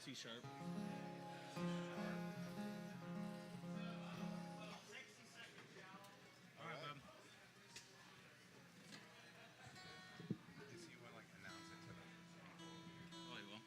C sharp. All right, bud. Is he want like announce it to them? Oh, he will.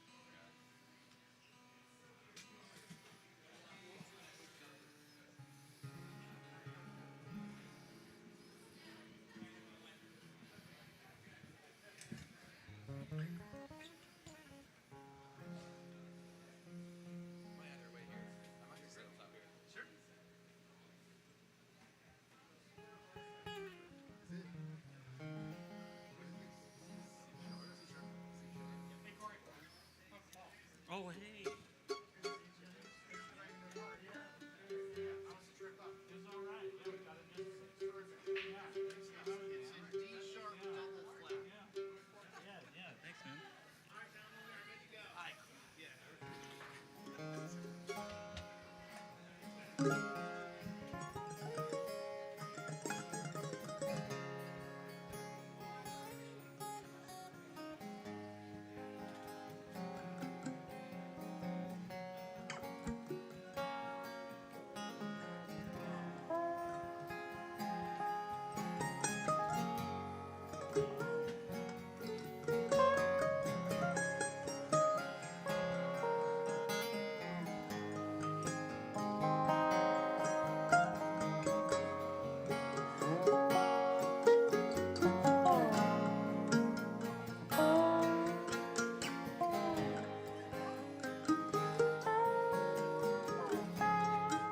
Oh, hey. Yeah, thanks, man.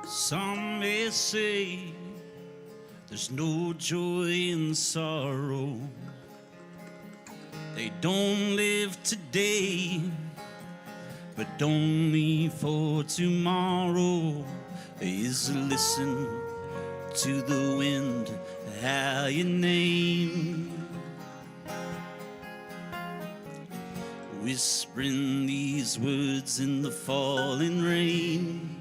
Some may say there's no joy in sorrow. They don't live today, but only for tomorrow. Is listen to the wind, how you name, whispering these words in the falling rain,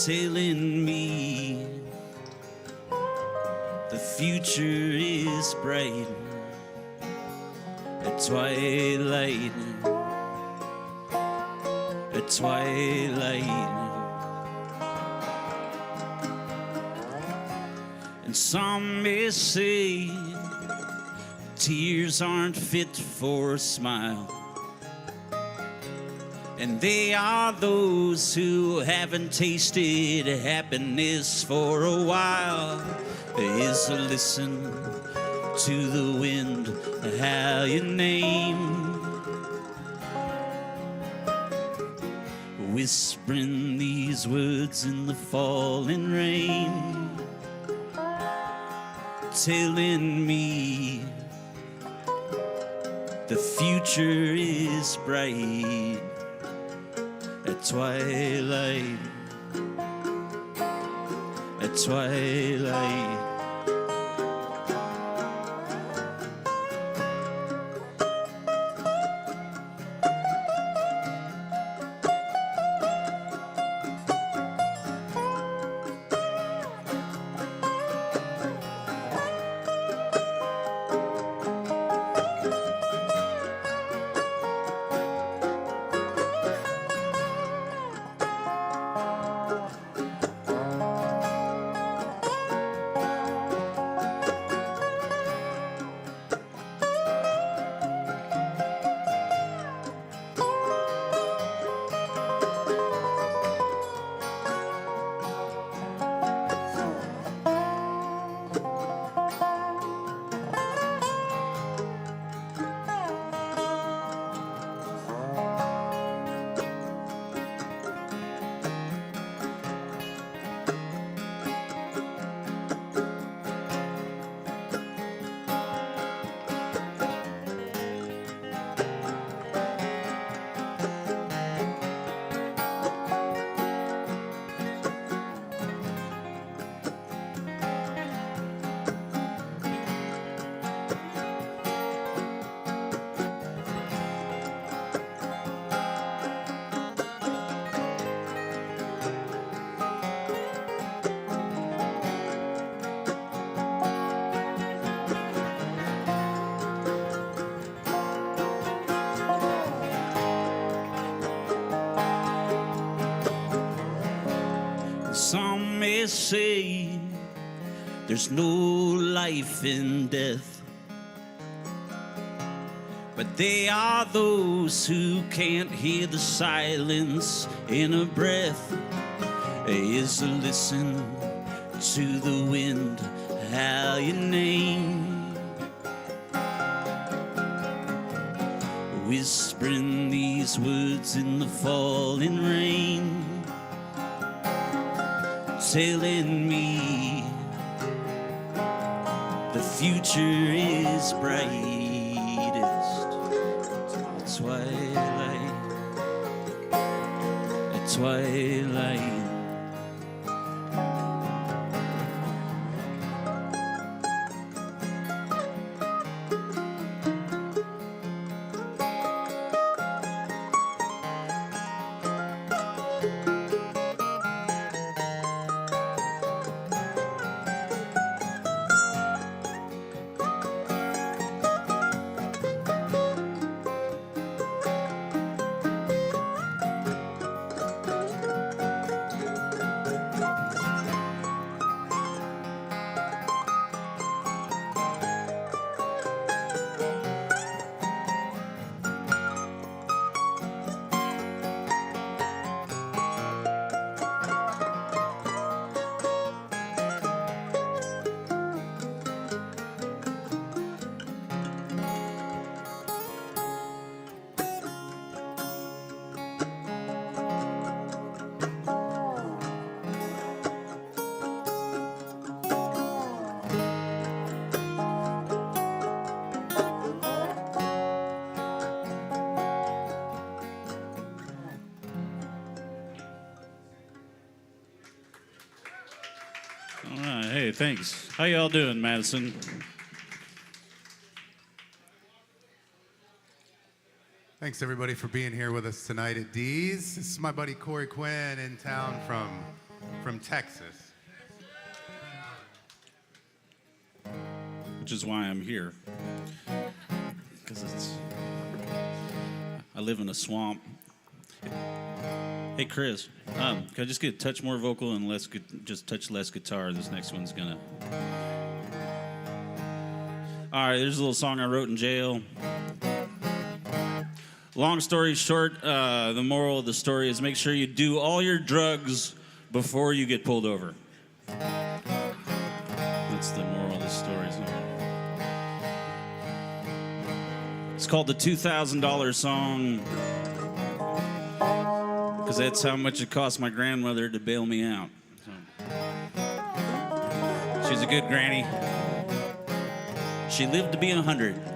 telling me the future is bright at twilight, at twilight. And some may say tears aren't fit for a smile, and they are those who haven't tasted happiness for a while. Is a listen to the wind, how you name, whispering these words in the falling rain, telling me the future is bright at twilight, at twilight. say there's no life in death, but they are those who can't hear the silence in a breath. Is to listen to the wind howl your name, whispering these words in the falling rain, telling me the future is brightest. Twilight, twilight. All right, hey, thanks. How y'all doing, Madison? Thanks everybody for being here with us tonight at D's. This is my buddy Kory Quinn in town from Texas. Which is why I'm here. Because I live in a swamp. Hey, Chris, can I just get a touch more vocal and just touch less guitar? This next one's gonna... All right, there's a little song I wrote in jail. Long story short, the moral of the story is make sure you do all your drugs before you get pulled over. That's the moral of the story. It's called the $2,000 song, because that's how much it cost my grandmother to bail me out. So. She's a good granny. She lived to be 100.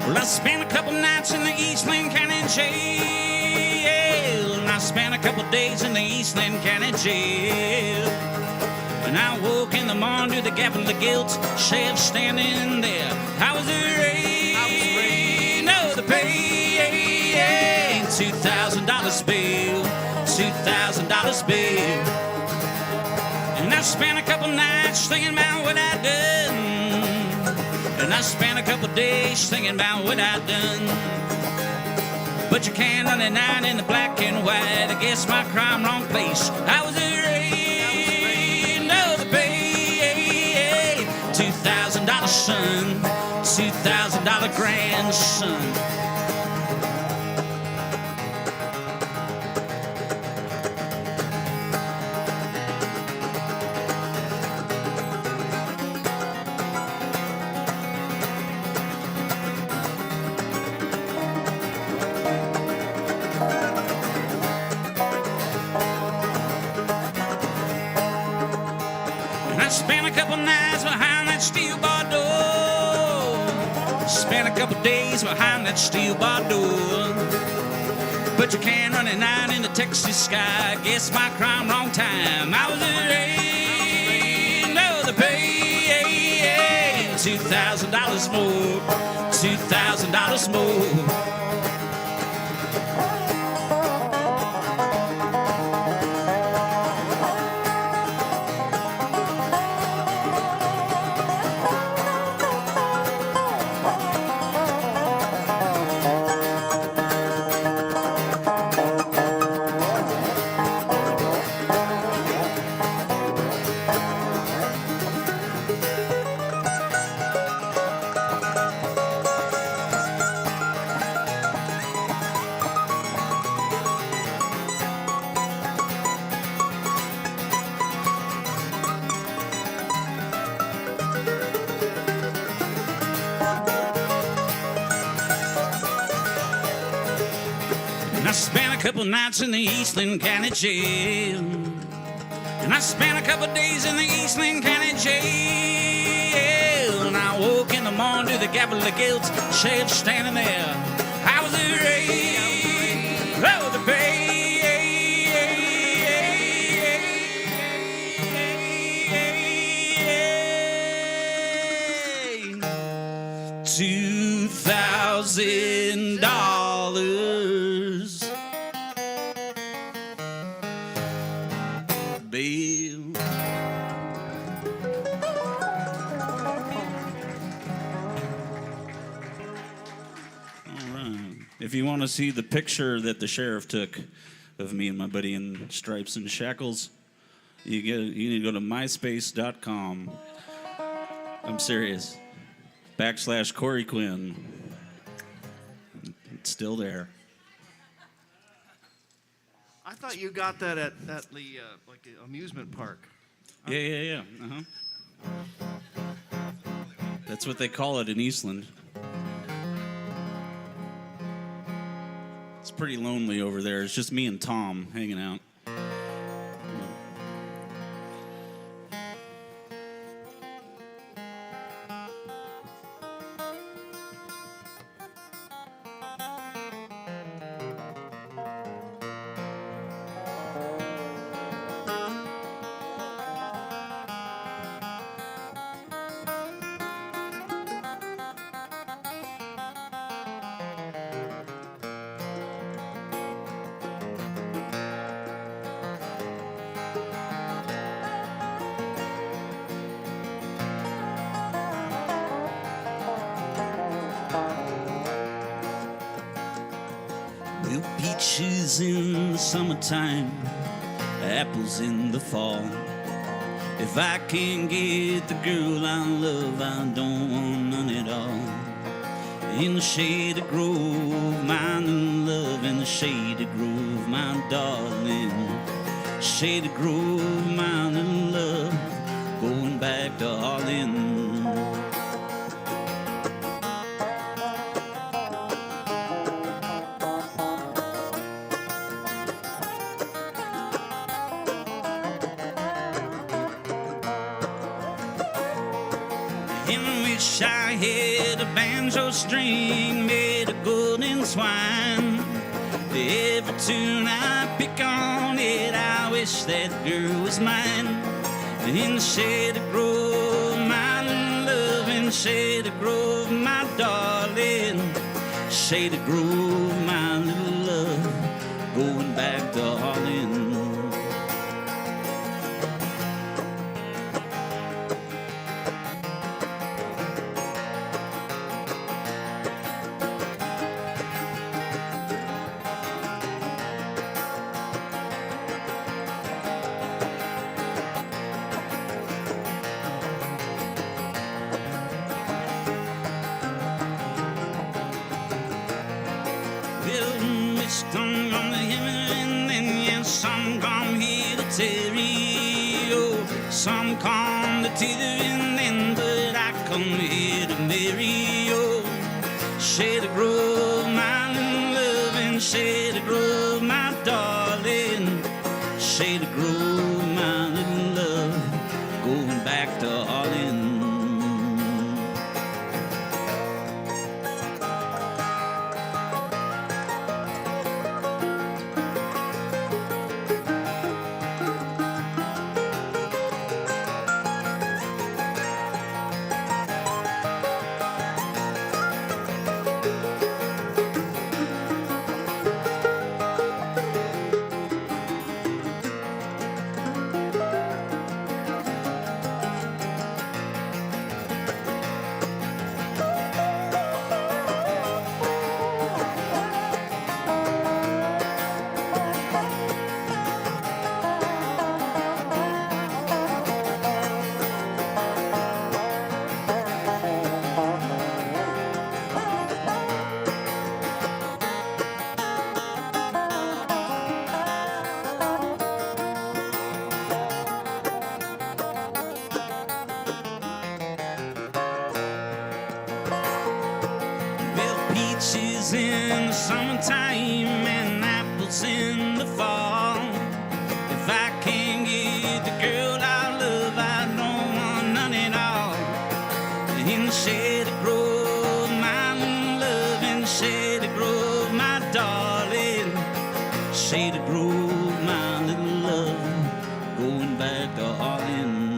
Well, I spent a couple nights in the Eastland County jail, and I spent a couple days in the Eastland County jail. And I woke in the morning to the gap of the guilt, sheriff standing there. I was afraid, no, the pay, $2,000 bail, $2,000 bail. And I spent a couple nights thinking about what I'd done, and I spent a couple days thinking about what I'd done. But you can't run a night in the black and white. I guess my crime wrong place. I was afraid, no, the pay, $2,000 son, $2,000 grandson. Spent a couple nights behind that steel bar door. Spent a couple days behind that steel bar door. But you can't run a night in the Texas sky. Guess my crime wrong time. I was afraid, $2,000 more, $2,000 more. I spent a couple nights in the Eastland County jail, and I spent a couple days in the Eastland County jail. And I woke in the morning to the gavel of guilt, sheriff standing there. I was afraid of the pain. $2,000 bill. All right. If you want to see the picture that the sheriff took of me and my buddy in stripes and shackles, you need to go to myspace.com. I'm serious. /Kory Quinn. It's still there. I thought you got that at the like amusement park. Yeah. Uh-huh. That's what they call it in Eastland. It's pretty lonely over there. It's just me and Tom hanging out. Well, peaches in the summertime, apples in the fall. If I can't get the girl I love, I don't want none at all. In the shady grove, my new love, in the shady grove, my darling. Shady grove, my new love, going back to Harlan. In which I had a banjo string made of golden twine. Every tune I pick on it, I wish that girl was mine. In the shady grove, my love, in the shady grove, my darling. Shady grove, my little love, going back to Harlan. Some come to hear and then yeah, some come here to tarry. Oh, some come to tether and then, but I come here to marry. Oh, shady grove, my love, and shady grove, my darling. Shady grove, my little love, going back to Harlan. peaches in the summertime and apples in the fall. If I can't get the girl I love, I don't want none at all. In the shady grove, my love, in the shady grove, my darling. Shady grove, my little love, going back to Harlan.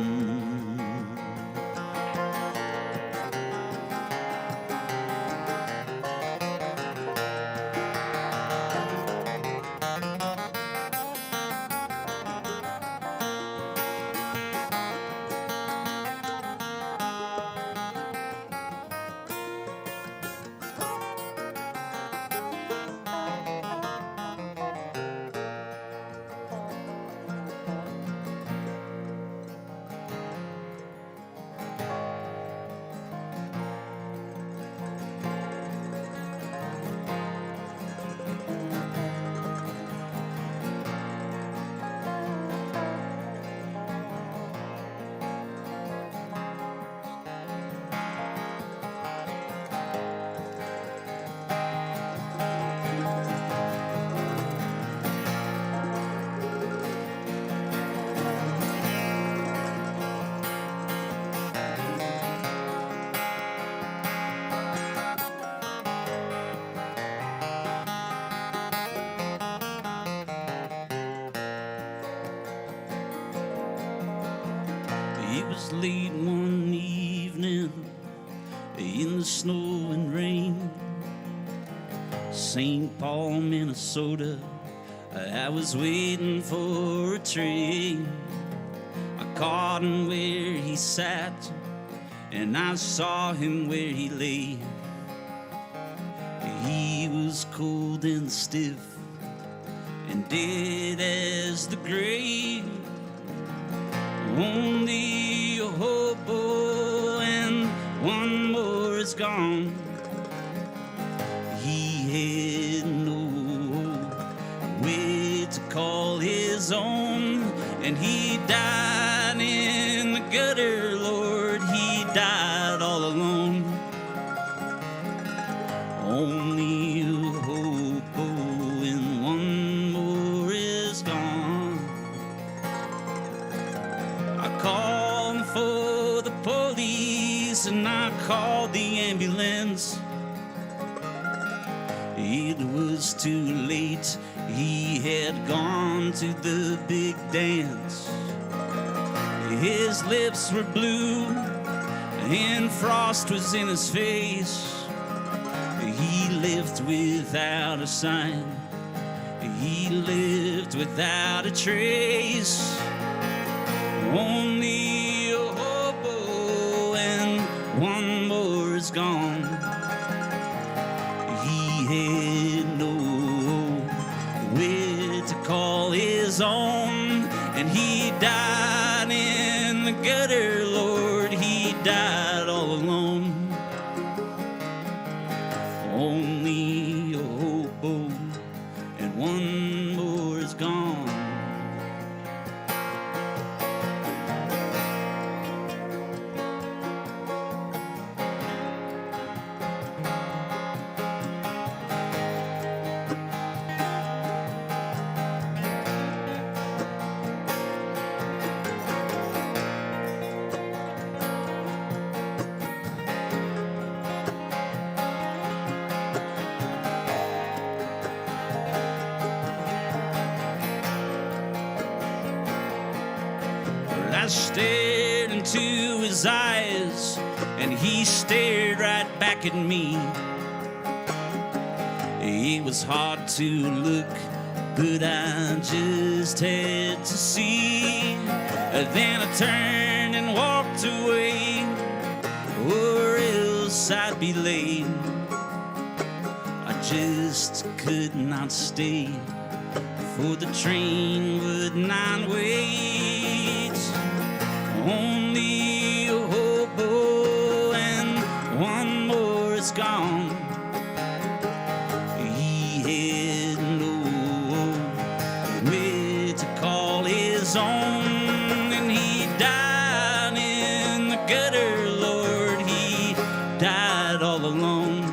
It was late one evening in the snow and rain, St. Paul, Minnesota. I was waiting for a train. I caught him where he sat, and I saw him where he lay. He was cold and stiff and dead as the grave. Only a hobo and one more is gone. He had no way to call his own, and he died in the gutter, Lord, he died all alone. Only a hobo and one more is gone. I called for the police and I called the ambulance. It was too late, he had gone to the big dance. His lips were blue and frost was in his face. He lived without a sign, he lived without a trace. Only a hobo and one more is gone. He had no way to call his own, and he died in the gutter, Lord, he died all alone. Only a hobo and one more is gone. I stared into his eyes, and he stared right back at me. It was hard to look, but I just had to see. Then I turned and walked away, or else I'd be late. I just could not stay, for the train would not wait. Only a hobo and one more is gone. He had no way to call his own, and he died in the gutter, Lord, he died all alone.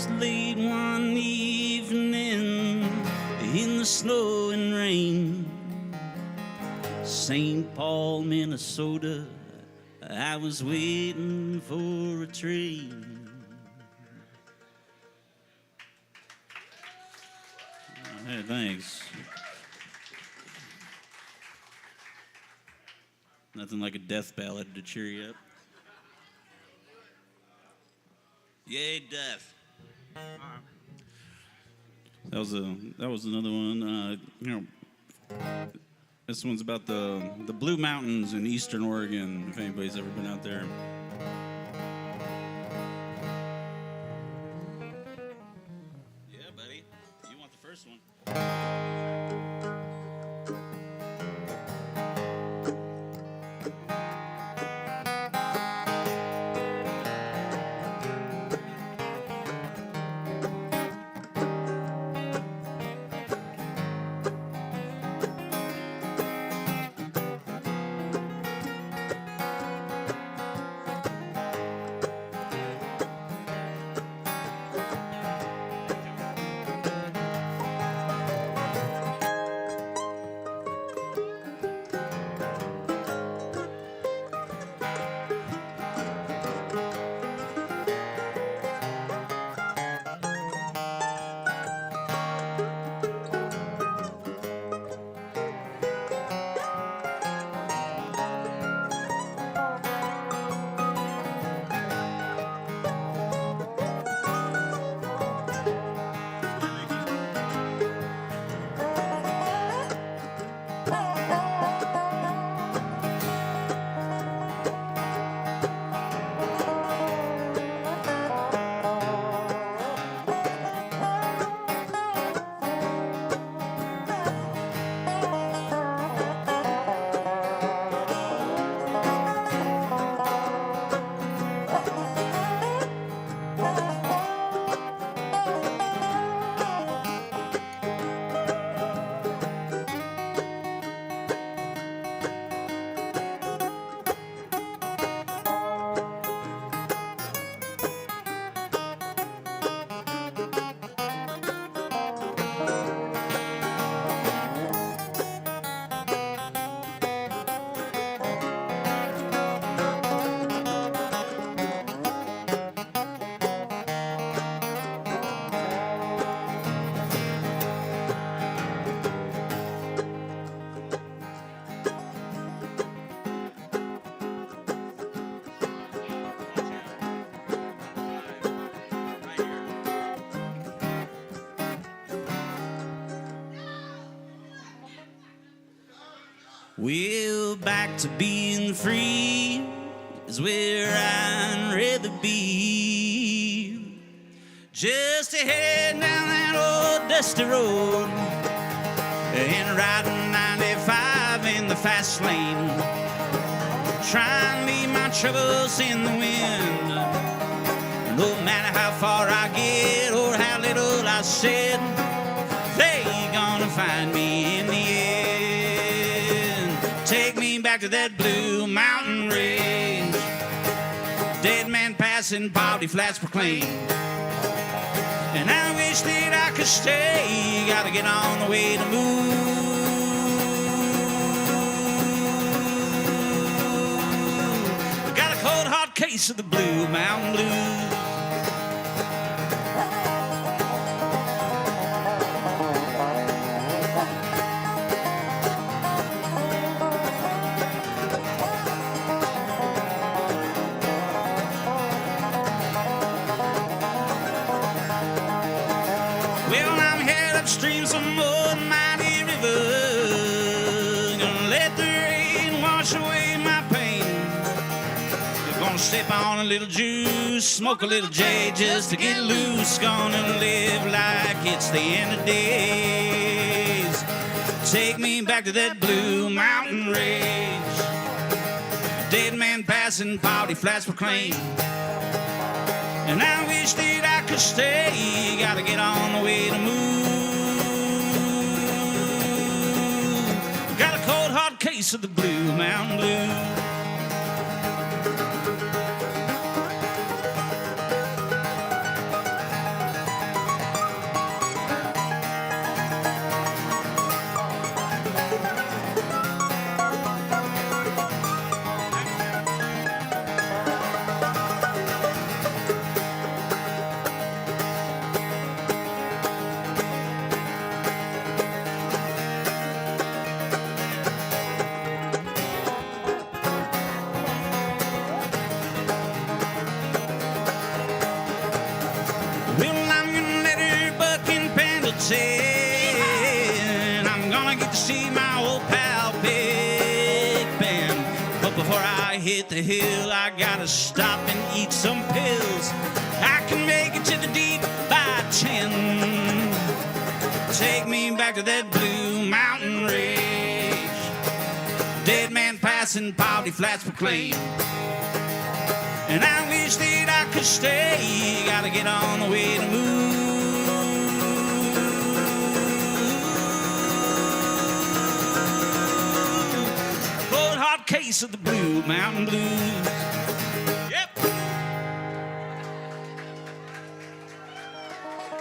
was late one evening in the snow and rain, St. Paul, Minnesota, I was waiting for a train. Hey, thanks. Nothing like a death ballad to cheer you up. Yay, death. That was another one. This one's about the Blue Mountains in Eastern Oregon, if anybody's ever been out there. Yeah, buddy. You want the first one? Well, back to being free is where I'd rather be. Just a head down that old dusty road and riding 95 in the fast lane. Try and leave my troubles in the wind. No matter how far I get or how little I said, they gonna find me in the end. Take me back to that blue mountain range. Dead man passing, poverty flats proclaim. And I wish that I could stay. Gotta get on the way to move. Got a cold hard case of the blue mountain blues. Upstream some old mighty river, gonna let the rain wash away my pain. We're gonna sip on a little juice, smoke a little J just to get loose. Gonna live like it's the end of days. Take me back to that blue mountain range. Dead man passing, poverty flats proclaim. And I wish that I could stay. Gotta get on the way to move. Got a cold hard case of the blue mountain blues. saying I'm gonna get to see my old pal Big Ben. But before I hit the hill, I gotta stop and eat some pills. I can make it to the deep by 10. Take me back to that blue mountain range. Dead man passing, poverty flats proclaim. And I wish that I could stay. Gotta get on the way to move. Cold hard case of the blue mountain blues. Yep.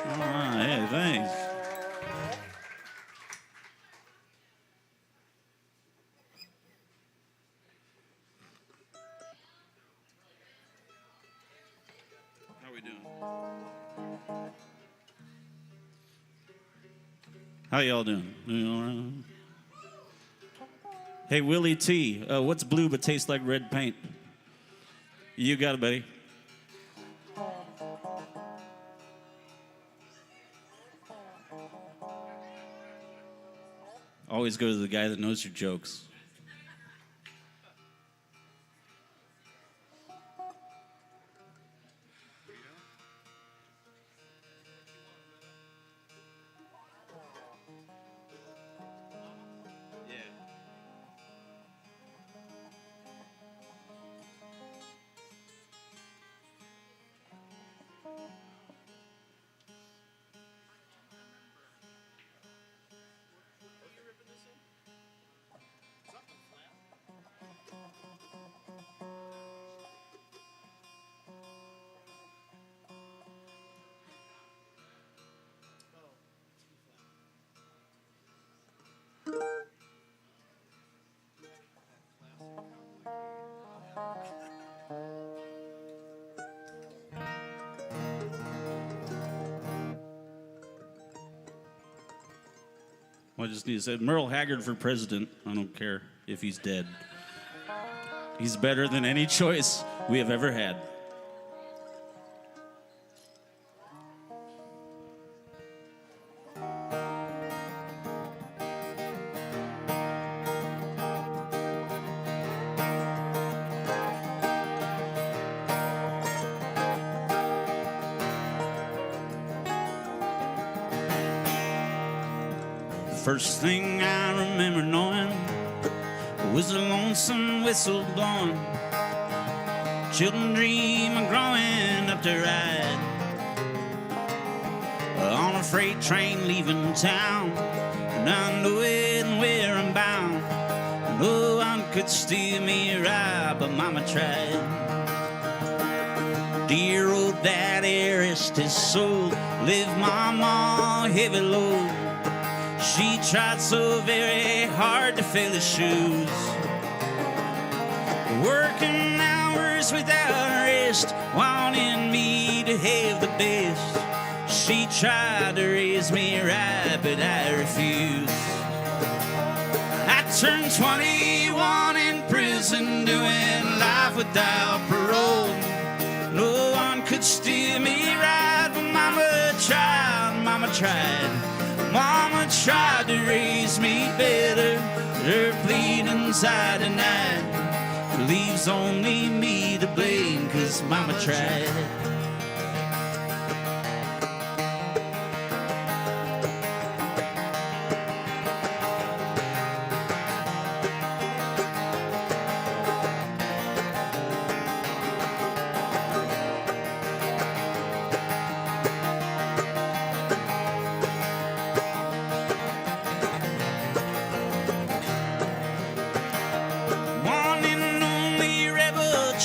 All right, hey, thanks. How we doing? How y'all doing? Doing all right? Hey, Willie T, what's blue but tastes like red paint? You got it, buddy. Always go to the guy that knows your jokes. I just need to say Merle Haggard for president. I don't care if he's dead. He's better than any choice we have ever had. First thing I remember knowing was a lonesome whistle blowing. Children dream of growing up to ride on a freight train leaving town, not knowing where I'm bound. No one could steer me right, but Mama tried. Dear old daddy, rest his soul, live Mama heavy load. She tried so very hard to fill his shoes, working hours without rest, wanting me to have the best. She tried to raise me right, but I refused. I turned 21 in prison, doing life without parole. No one could steer me right, but Mama tried, Mama tried. Mama tried to raise me better, her pleading inside at night leaves only me to blame, 'cause Mama tried.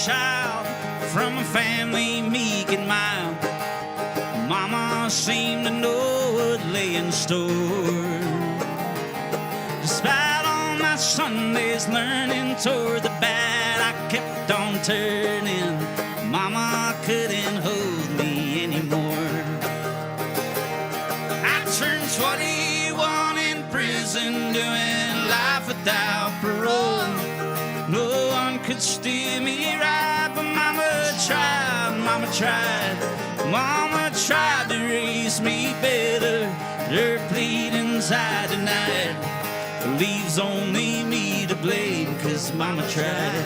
Child from a family meek and mild, Mama seemed to know what lay in store. Despite all my Sundays learning toward the bad, I kept on turning. Mama couldn't hold me anymore. I turned 21 in prison, doing life without parole. No one could steer me right, but Mama tried, Mama tried. Mama tried to raise me better, her plead inside tonight leaves only me to blame, 'cause mama tried.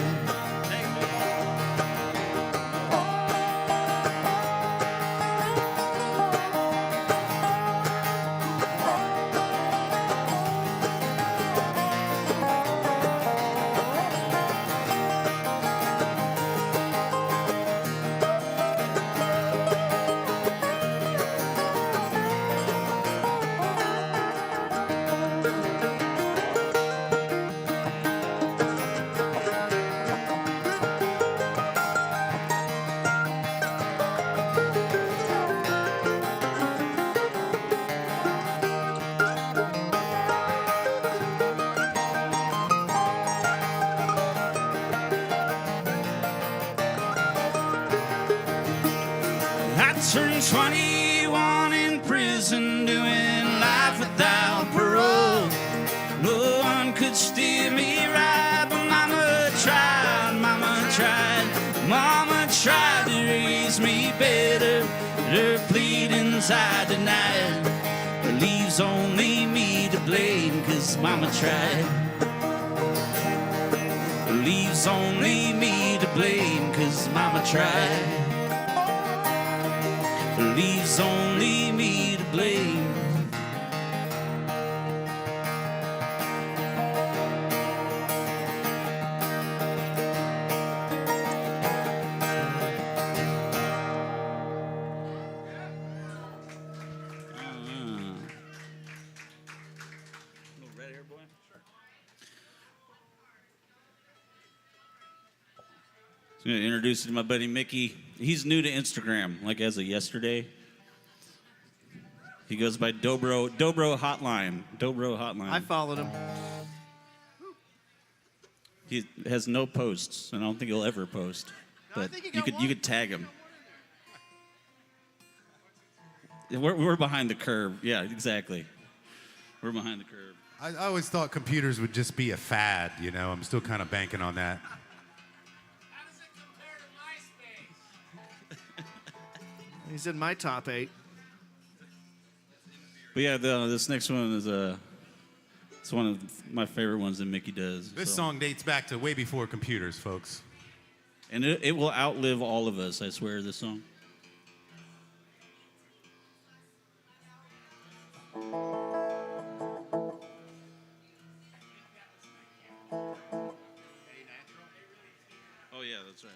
I turned 21 in prison, doing life without parole. No one could steer me right, but mama tried, mama tried. Mama tried to raise me better, her plead inside tonight leaves only me to blame, 'cause mama tried. Leaves only me to blame, 'cause mama tried. Leaves only me to blame. Ready here, boy? Sure. I'm going to introduce you to my buddy Mickey. He's new to Instagram, like as of yesterday. He goes by Dobro Hotline. Dobro Hotline. I followed him. He has no posts, and I don't think he'll ever post. But you could tag him. We're behind the curve. Yeah, exactly. We're behind the curve. I always thought computers would just be a fad, you know. I'm still kind of banking on that. How does it compare to MySpace? He's in my top 8. But yeah, this next one is it's one of my favorite ones that Mickey does. This so. song dates back to way before computers, folks. And it will outlive all of us, I swear, this song. Oh yeah, that's right.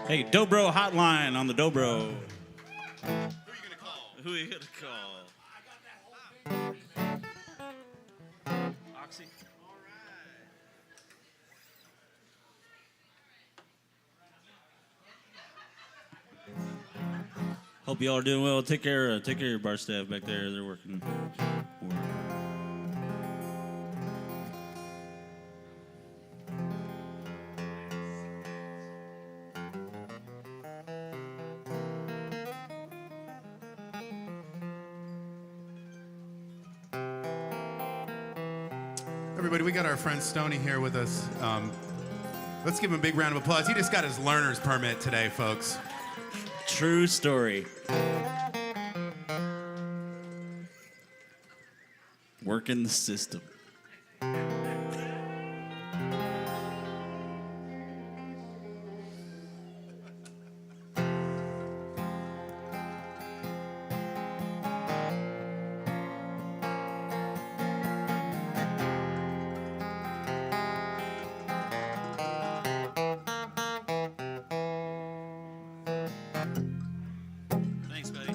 Hey, Dobro hotline on the Dobro. Who are you gonna call? Who are you gonna call? Oxy. Hope y'all are doing well. Take care of your bar staff back there. They're working. Everybody, we got our friend Stoney here with us. Let's give him a big round of applause. He just got his learner's permit today, folks. True story. Working the system. Thanks, buddy.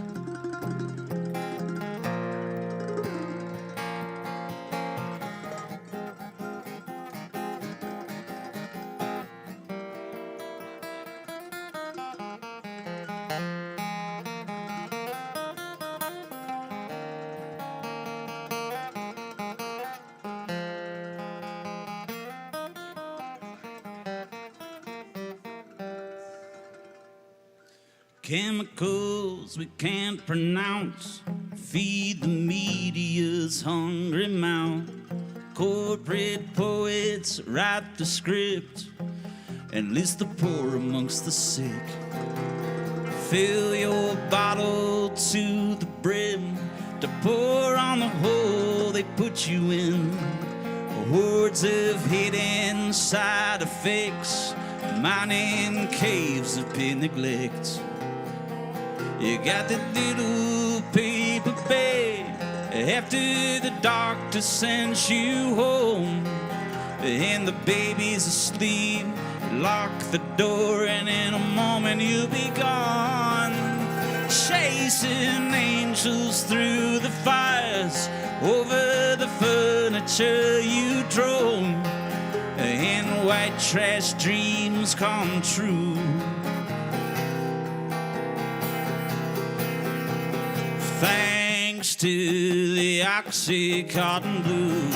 Chemicals we can't pronounce feed the media's hungry mouth. Corporate poets write the script and list the poor amongst the sick. Fill your bottle to the brim to pour on the hole they put you in. Hordes of hidden side effects mining caves of pin neglect. You got that little paper bag after the doctor sends you home, and the baby's asleep. Lock the door, and in a moment you'll be gone. Chasing angels through the fires, over the furniture you drove, and white trash dreams come true. Thanks to the Oxycontin blues.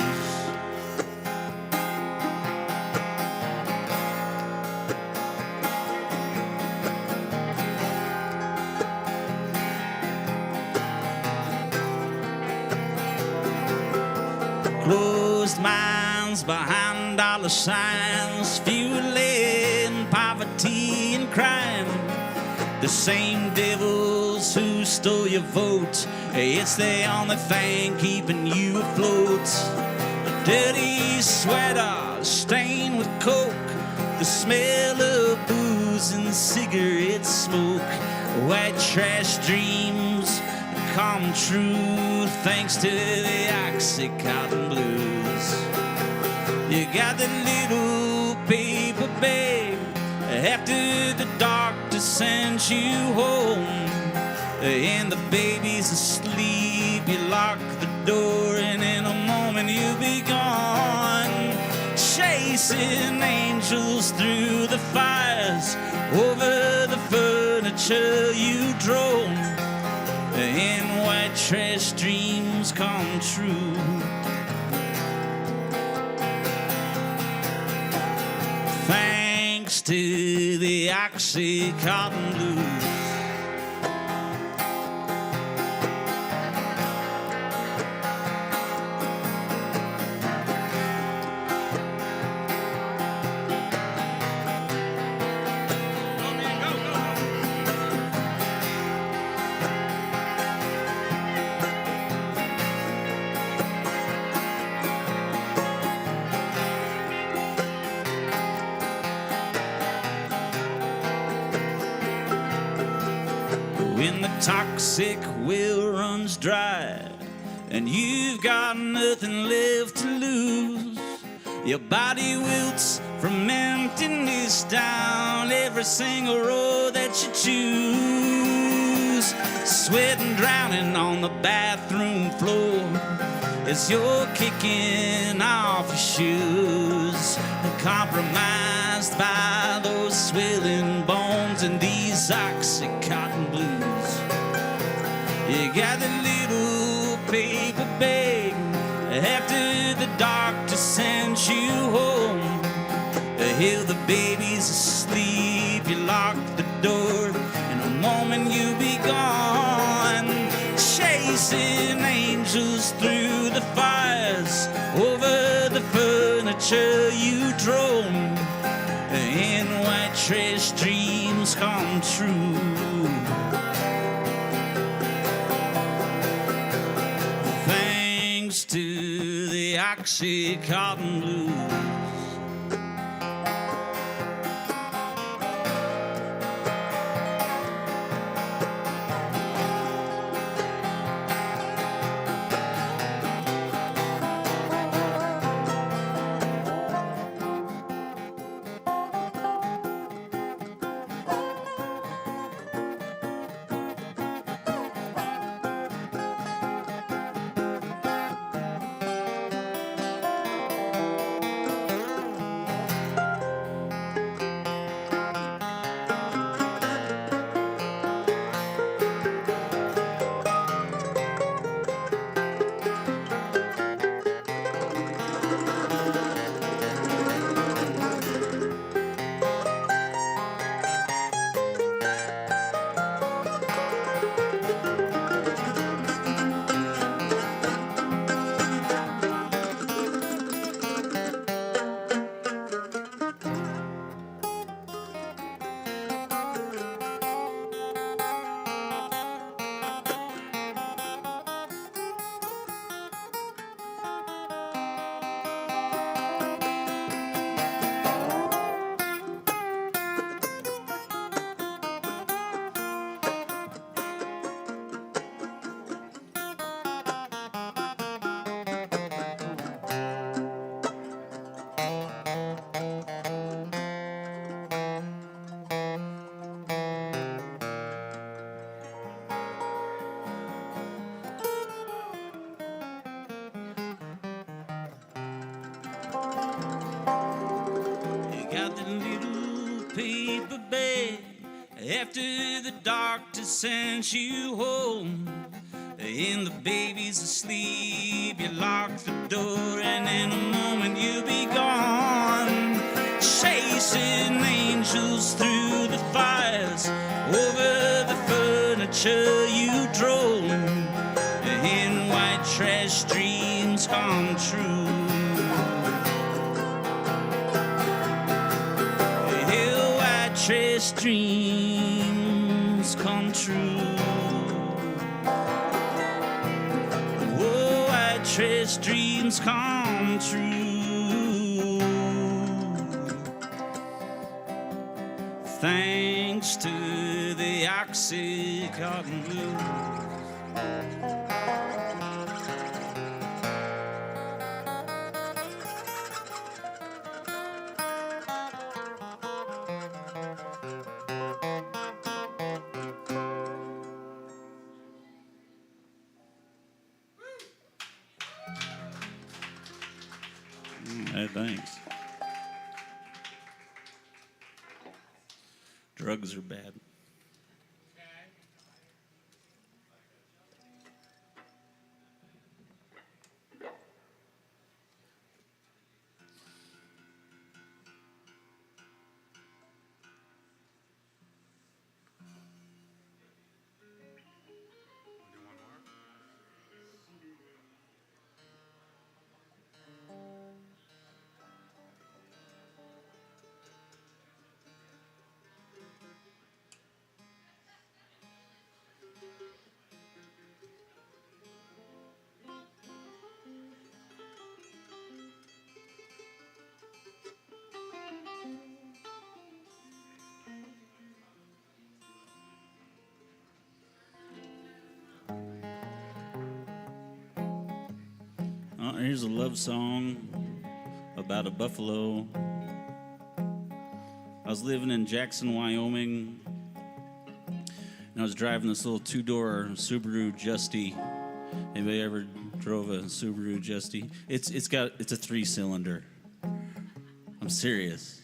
Closed minds behind dollar signs, fueling poverty and crime. The same devils who stole your vote, it's the only thing keeping you afloat. A dirty sweater stained with coke, the smell of booze and cigarette smoke. White trash dreams come true thanks to the Oxycontin blues. You got that little paper bag after the doctor sends you home, and the baby's asleep. You lock the door, and in a moment you'll be gone. Chasing angels through the fires, over the furniture you drove, and white trash dreams come true. Thanks to the Oxycontin blues. When the toxic well runs dry and you've got nothing left to lose, Your body wilts from emptiness down every single road that you choose. Sweating, drowning on the bathroom floor as you're kicking off your shoes. Compromised by those swelling bones and these oxycontin blues. You got the little paper bag after the doctor sent you home. Hell, the baby's asleep, you locked the door, and the moment you be gone, chasing angels through the fires, over the furniture you drove, and white trash dreams come true. Thanks to the oxycontin blues. Paper bag after the doctor sent you home, and the baby's asleep, you lock the door, and in a moment you'll be gone, chasing angels through the fires, over the furniture you drove, and white trash dreams come true. Trash dreams come true. Oh, white trash dreams come true. Thanks to the oxycontin blues. Hey, thanks. Drugs are bad. Here's a love song about a buffalo. I was living in Jackson, Wyoming, and I was driving this little two-door Subaru Justy. Anybody ever drove a Subaru Justy? It's a three-cylinder. I'm serious.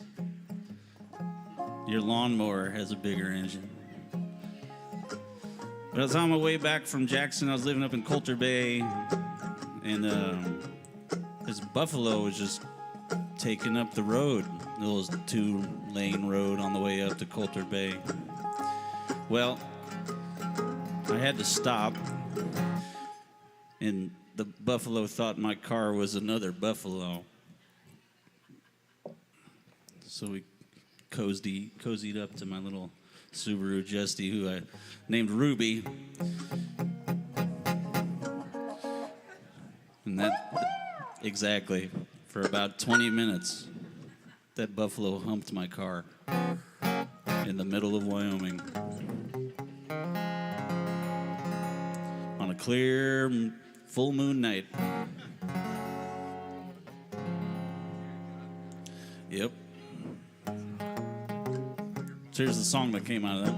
Your lawnmower has a bigger engine. But I was on my way back from Jackson. I was living up in Coulter Bay, and this buffalo was just taking up the road, the little two-lane road on the way up to Coulter Bay. Well, I had to stop, and the buffalo thought my car was another buffalo. So we cozied up to my little Subaru Justy, who I named Ruby. And that, exactly, for about 20 minutes, that buffalo humped my car in the middle of Wyoming. On a clear, full moon night. Yep. So here's the song that came out of that.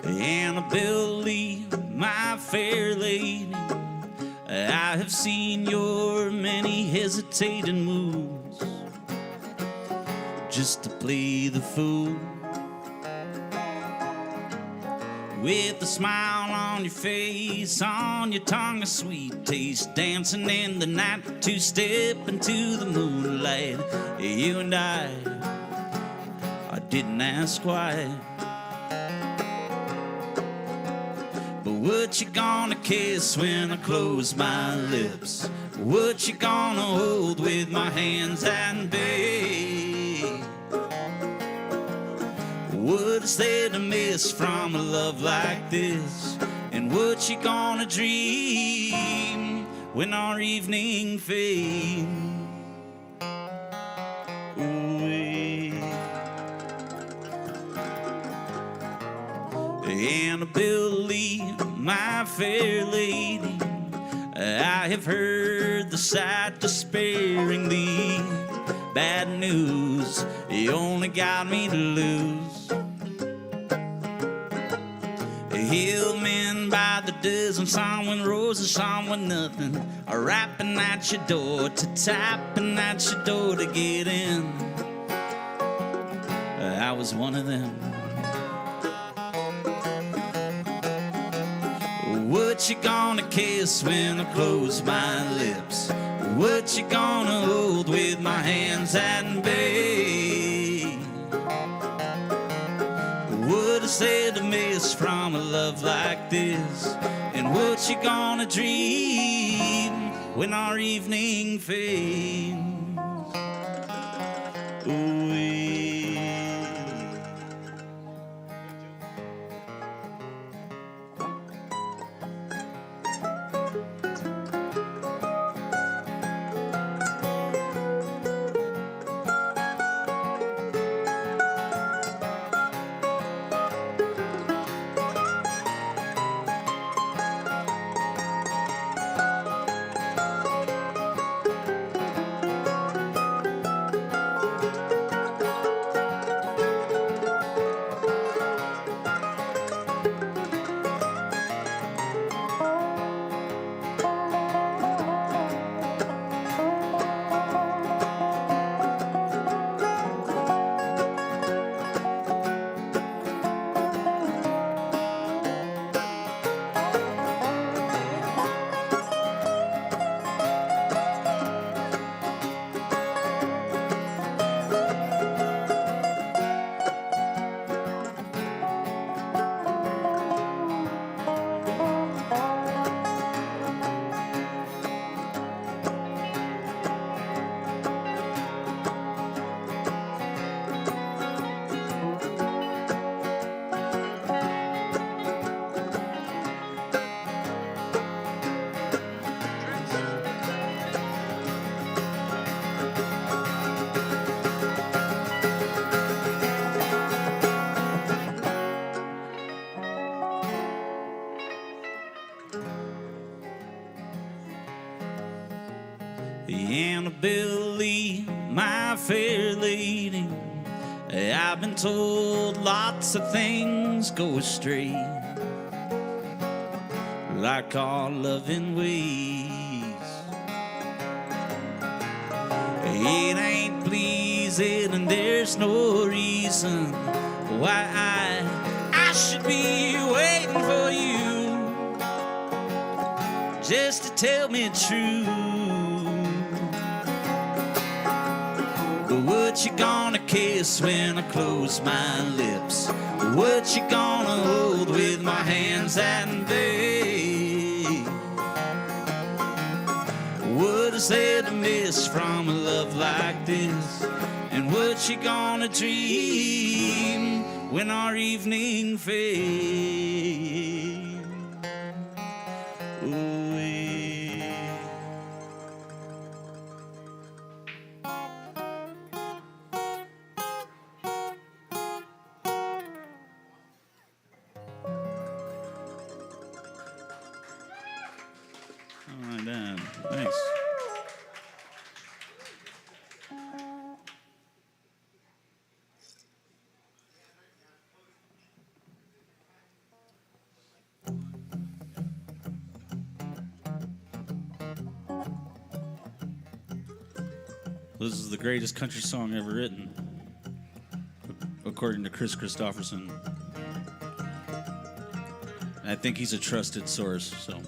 Annabelle, my fair lady, I have seen your many hesitating moves just to play the fool. With a smile on your face, on your tongue a sweet taste, dancing in the night, two-step into the moonlight. You and I didn't ask why. What you gonna kiss when I close my lips? What you gonna hold with my hands and babe? What is there to miss from a love like this? And what you gonna dream when our evening fades? Annabelle, my fair lady, I have heard the sight despairing thee. Bad news, you only got me to lose. Hillmen by the dozen, some with roses, some with nothing, are rapping at your door, tapping at your door to get in. I was one of them. What you gonna kiss when I close my lips? What you gonna hold with my hands and babe? What is there to miss from a love like this? And what you gonna dream when our evening fades? Ooh, Annabelle Lee, my fair lady, I've been told lots of things go astray, like our loving ways. It ain't pleasing and there's no reason why I should be waiting for you just to tell me true. What you gonna kiss when I close my lips? What you gonna hold with my hands and babe? What is there to miss from a love like this? And what you gonna dream when our evening fades away? All right, Dan. Thanks. This is the greatest country song ever written, according to Chris Christopherson. I think he's a trusted source, so.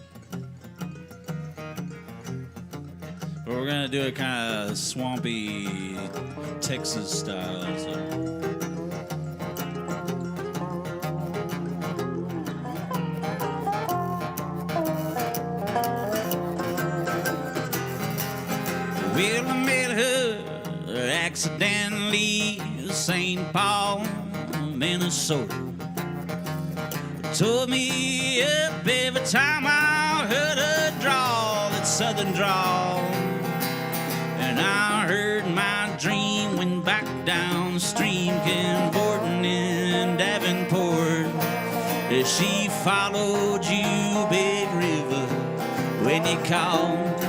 But we're gonna do it kind of swampy Texas style, so. Well, I met her accidentally in St. Paul, Minnesota. Tore me up every time I heard her drawl, that southern drawl. And I heard my dream went back downstream, cavorting in Davenport. She followed you, Big River, when you called.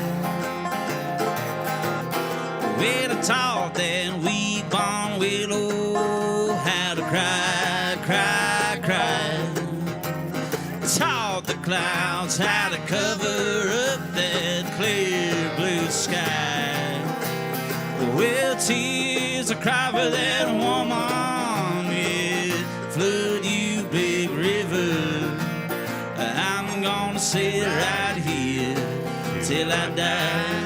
Well, I taught that weep-on willow how to cry, cry, cry. Taught the clouds how to cover up that clear blue sky. Well, tears I cry for that woman, yeah. Flood you, Big River. I'm gonna sit right here till I die.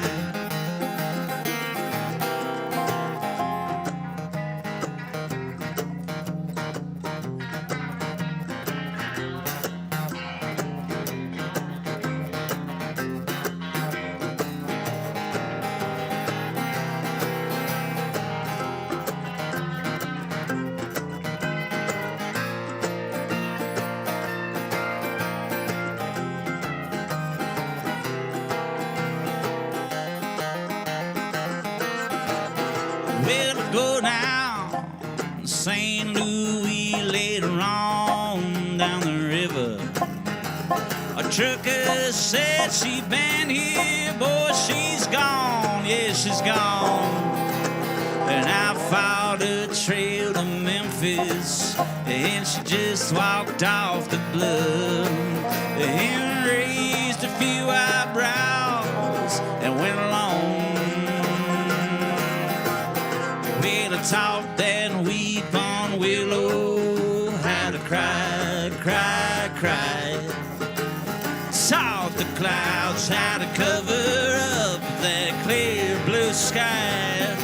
Well, I go down St. Louis later on down the river. A trucker said she'd been here, boy, she's gone, yeah, she's gone. And I followed her trail to Memphis, and she just walked off the bluff and raised a few eyebrows and went along. Well, I taught that weep-on willow how to cry, cry, cry. Taught the clouds how to cover up that clear blue sky.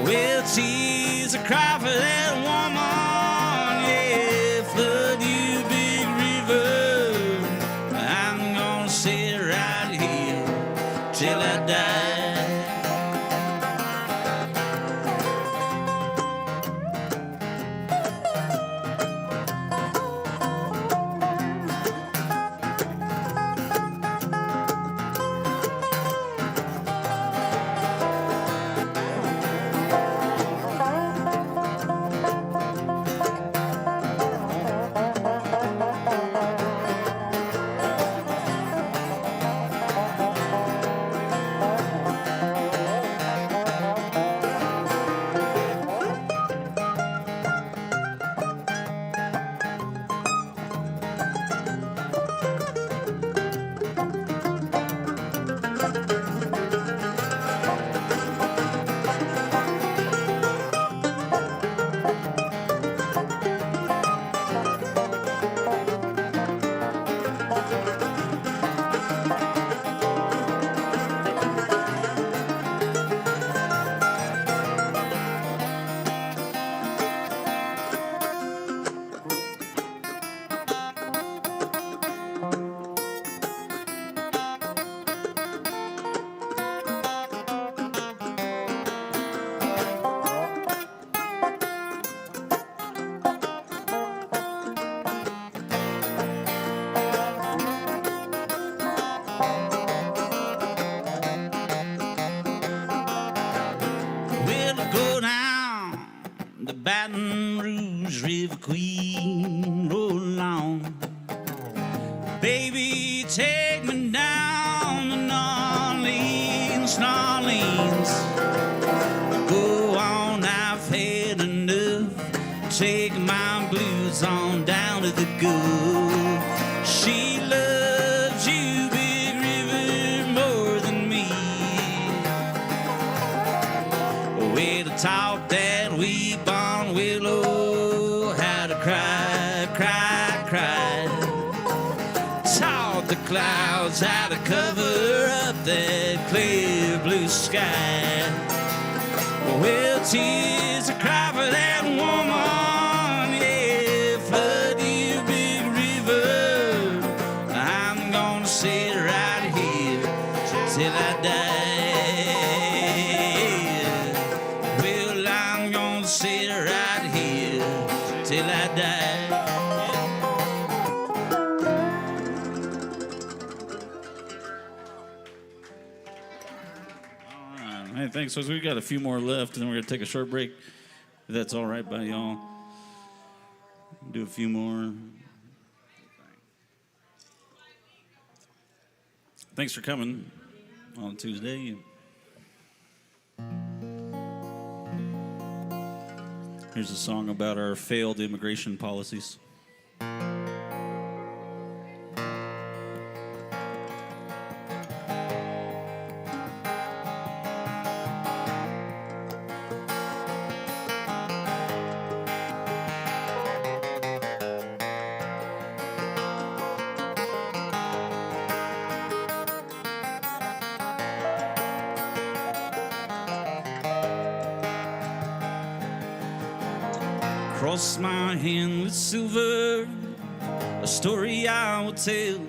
Well, tears I cry for that woman, yeah. Flood you, Big River. I'm gonna sit right here till I die. Baton Rouge, River Queen, roll along. Baby, take me down to Orleans, Orleans. Go on, I've had enough. Take my blues on down to the Gulf. She loves you, Big River, more than me. Way to talk that weep on Willow, how to cry, cry, cry. Taught the clouds how to cover up that clear blue sky. Well, tears are cry for that woman, yeah, flood you, Big River. I'm gonna sit right here till I die. Well, I'm gonna sit right here till I die. Hey, thanks. So we've got a few more left, and then we're going to take a short break. If that's all right by y'all. Do a few more. Thanks for coming on Tuesday. Here's a song about our failed immigration policies. Cross my hand with silver, a story I will tell.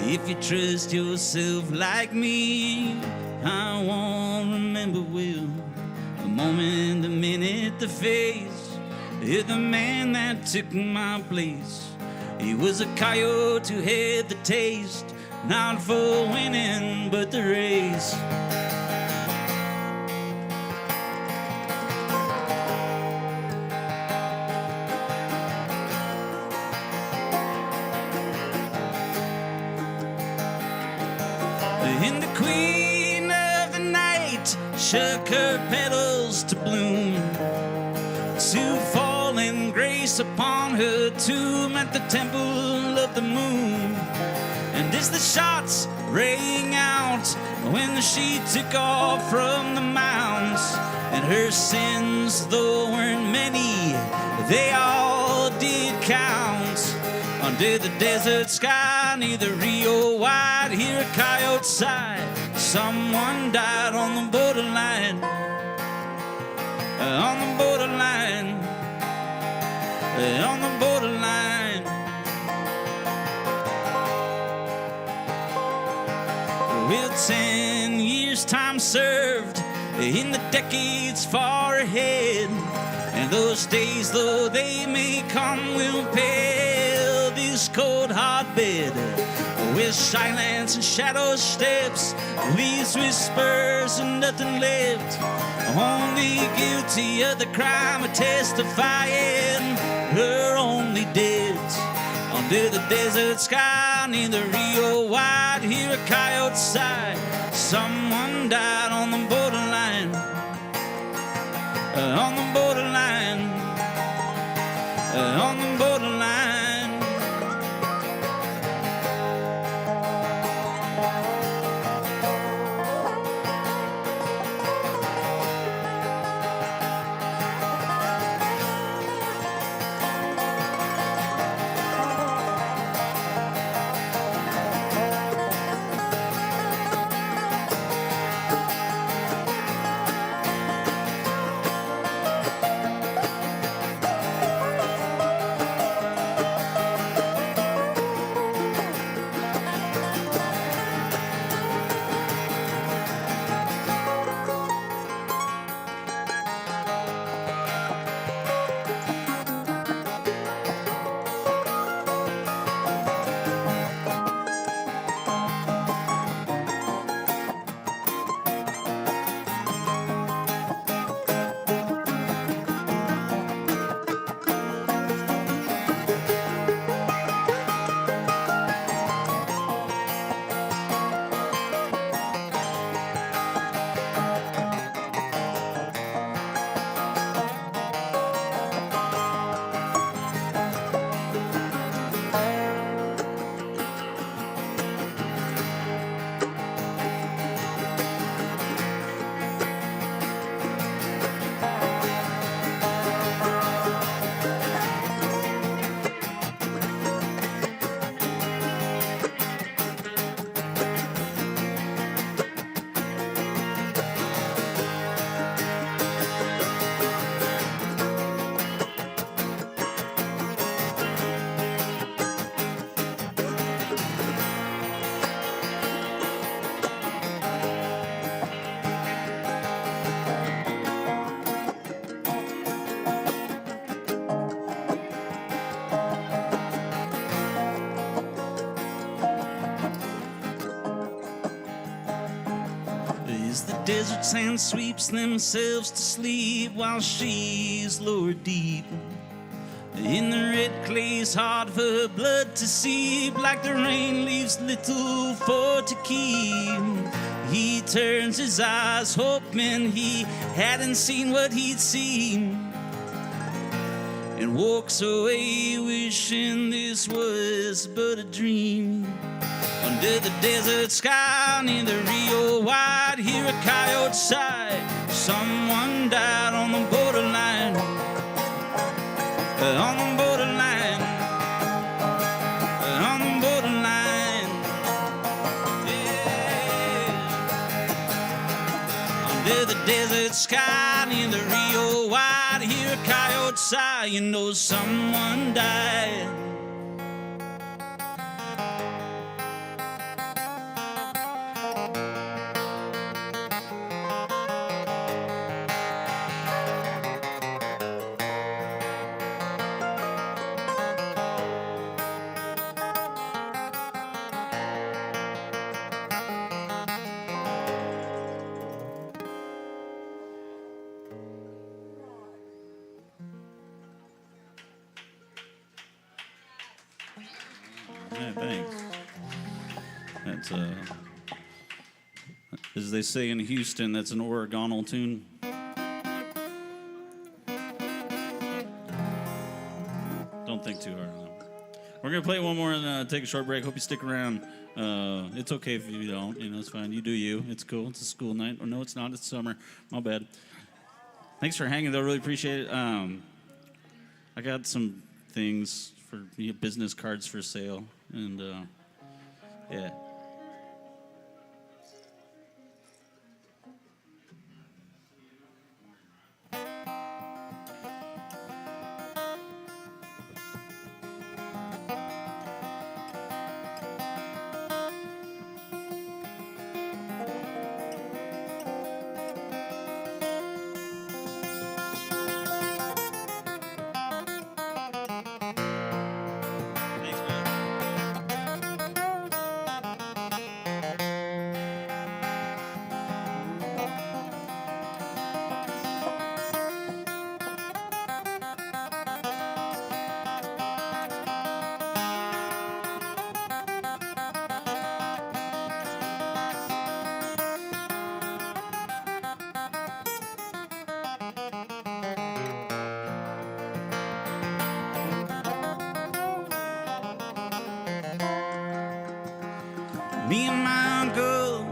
If you trust yourself like me, I won't remember well the moment, the minute, the face of the man that took my place. He was a coyote who had the taste, not for winning, but the race. And the queen of the night shook her petals to bloom, to fall in grace upon her tomb at the temple of the moon. And as the shots rang out when she took off from the mounds, and her sins, though weren't many, they all did count. Under the desert sky, near the Rio Wide, hear a coyote sigh. Someone died on the borderline, on the borderline, on the borderline. Well, 10 years time served in the decades far ahead, and those days, though they may come, will pale this cold hard bed. With silence and shadow steps, leaves whispers and nothing left, only guilty of the crime of testifying her only dead. Under the desert sky, near the Rio Wide, hear a coyote sigh. Someone died on the borderline, on the borderline, on the borderline. as the desert sand sweeps themselves to sleep while she's lowered deep in the red clay. It's hard for her blood to seep, like the rain leaves little for to keep. He turns his eyes hoping he hadn't seen what he'd seen, and walks away wishing this was but a dream. Under the desert sky near the Rio Wide, hear a coyote sigh. Someone died on the borderline, on the borderline, on the borderline. Yeah. Under the desert sky near the Rio Wide, hear a coyote sigh. You know someone died. Yeah, thanks. That's as they say in Houston, that's an Oregonal tune. Don't think too hard on that. We're gonna play one more and take a short break. Hope you stick around. It's okay if you don't. You know, it's fine. You do you. It's cool. It's a school night. Oh, no, it's not. It's summer. My bad. Thanks for hanging, though. Really appreciate it. I got some things for business cards for sale, and yeah. Me and my uncle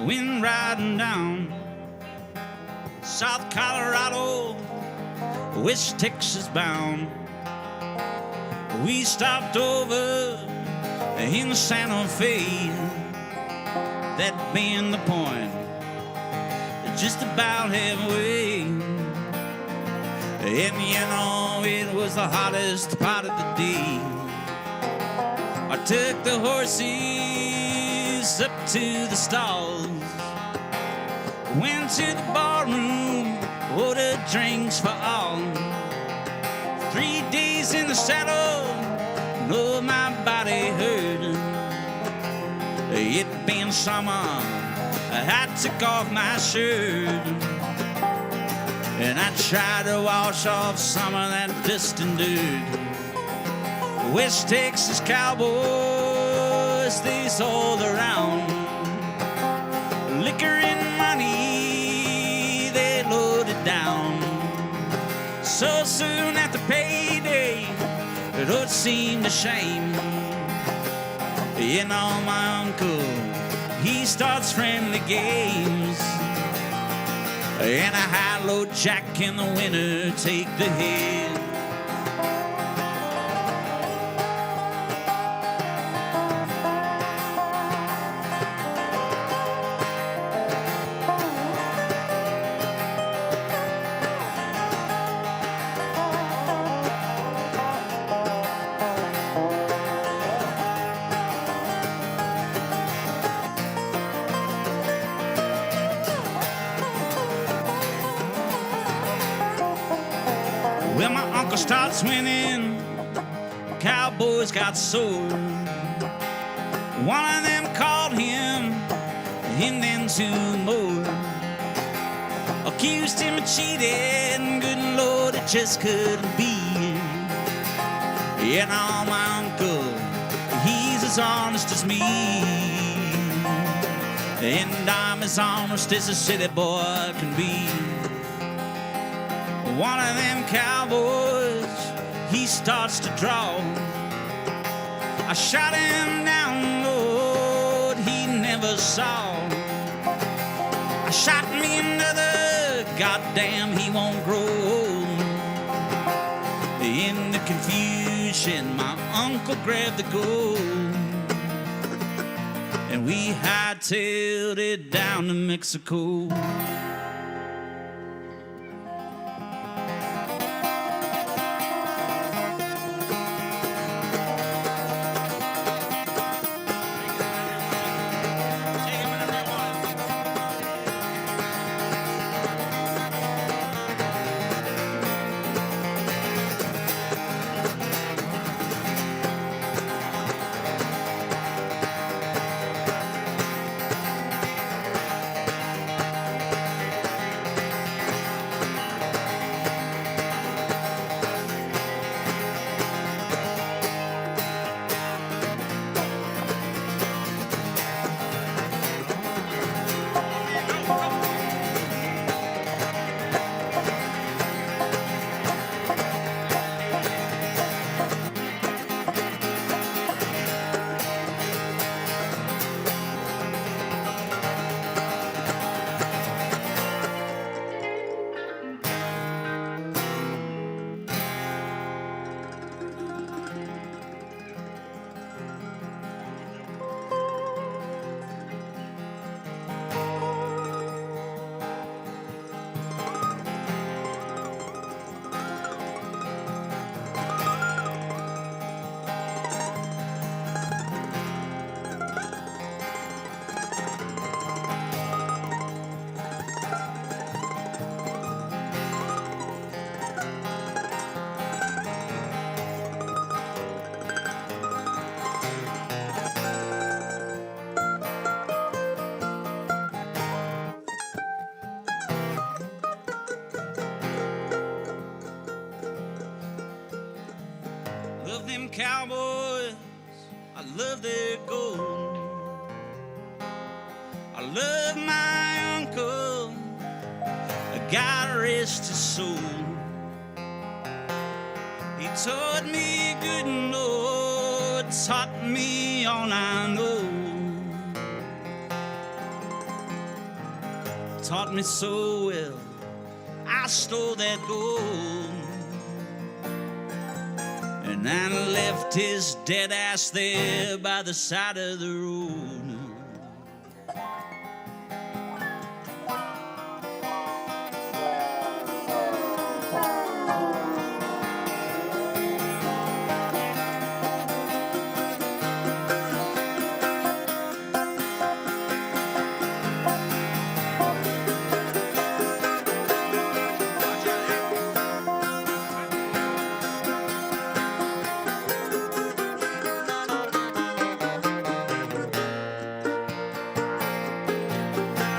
went riding down South Colorado, West Texas bound. We stopped over in Santa Fe, that being the point, just about halfway. And you know, it was the hottest part of the day. I took the horses up to the stalls, went to the barroom, ordered drinks for all. 3 days in the saddle, no, my body hurt. It being summer, I took off my shirt, and I tried to wash off some of that dust and dirt. West Texas cowboys, they sold around. Liquor and money, they loaded down. So soon after payday, it seemed a shame. You know, my uncle, he starts friendly games, and a high-low jack in the winter take the head. Well, my uncle starts winning, cowboys got sore. One of them called him and then 2 more. Accused him of cheating, good Lord, it just couldn't be. Yeah, now my uncle, he's as honest as me. And I'm as honest as a city boy can be. One of them cowboys, he starts to draw. I shot him down, Lord, he never saw. I shot me another, goddamn, he won't grow old. In the confusion, my uncle grabbed the gold, and we hightailed it down to Mexico. Love them cowboys, I love their gold. I love my uncle, God rest his soul. He taught me good, Lord, taught me all I know. Taught me so well, I stole that gold. And I left his dead ass there by the side of the road.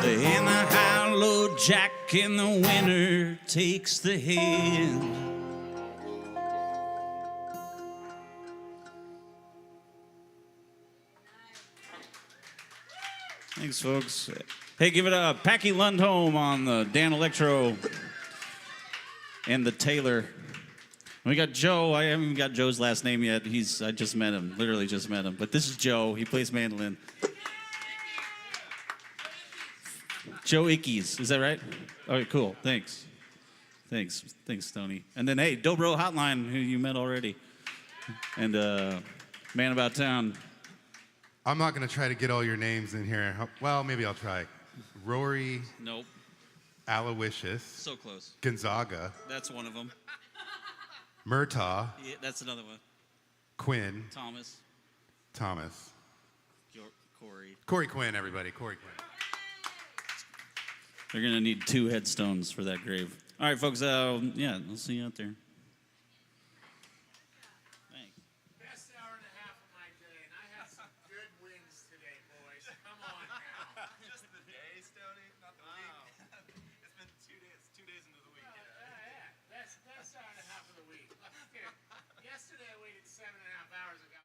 And the high-low jack in the winter takes the hand. Thanks, folks. Hey, give it up. Packy Lundholm on the Dan Electro and the Taylor. We got Joe. I haven't even got Joe's last name yet. I just met him. Literally just met him. But this is Joe. He plays mandolin. Joe Ickes, is that right? Okay, cool. Thanks, Tony. And then, hey, Dobro Hotline, who you met already, and Man About Town. I'm not going to try to get all your names in here. Well, maybe I'll try. Rory. Nope. Aloysius. So close. Gonzaga. That's one of them. Murtaugh. Yeah, that's another one. Quinn. Thomas. Kory. Kory Quinn, everybody. Kory Quinn. They're going to need 2 headstones for that grave. All right, folks. Yeah, we'll see you out there. Thanks. Best hour and a half of my day, and I had some good wins today, boys. Come on now. 7.5 hours ago.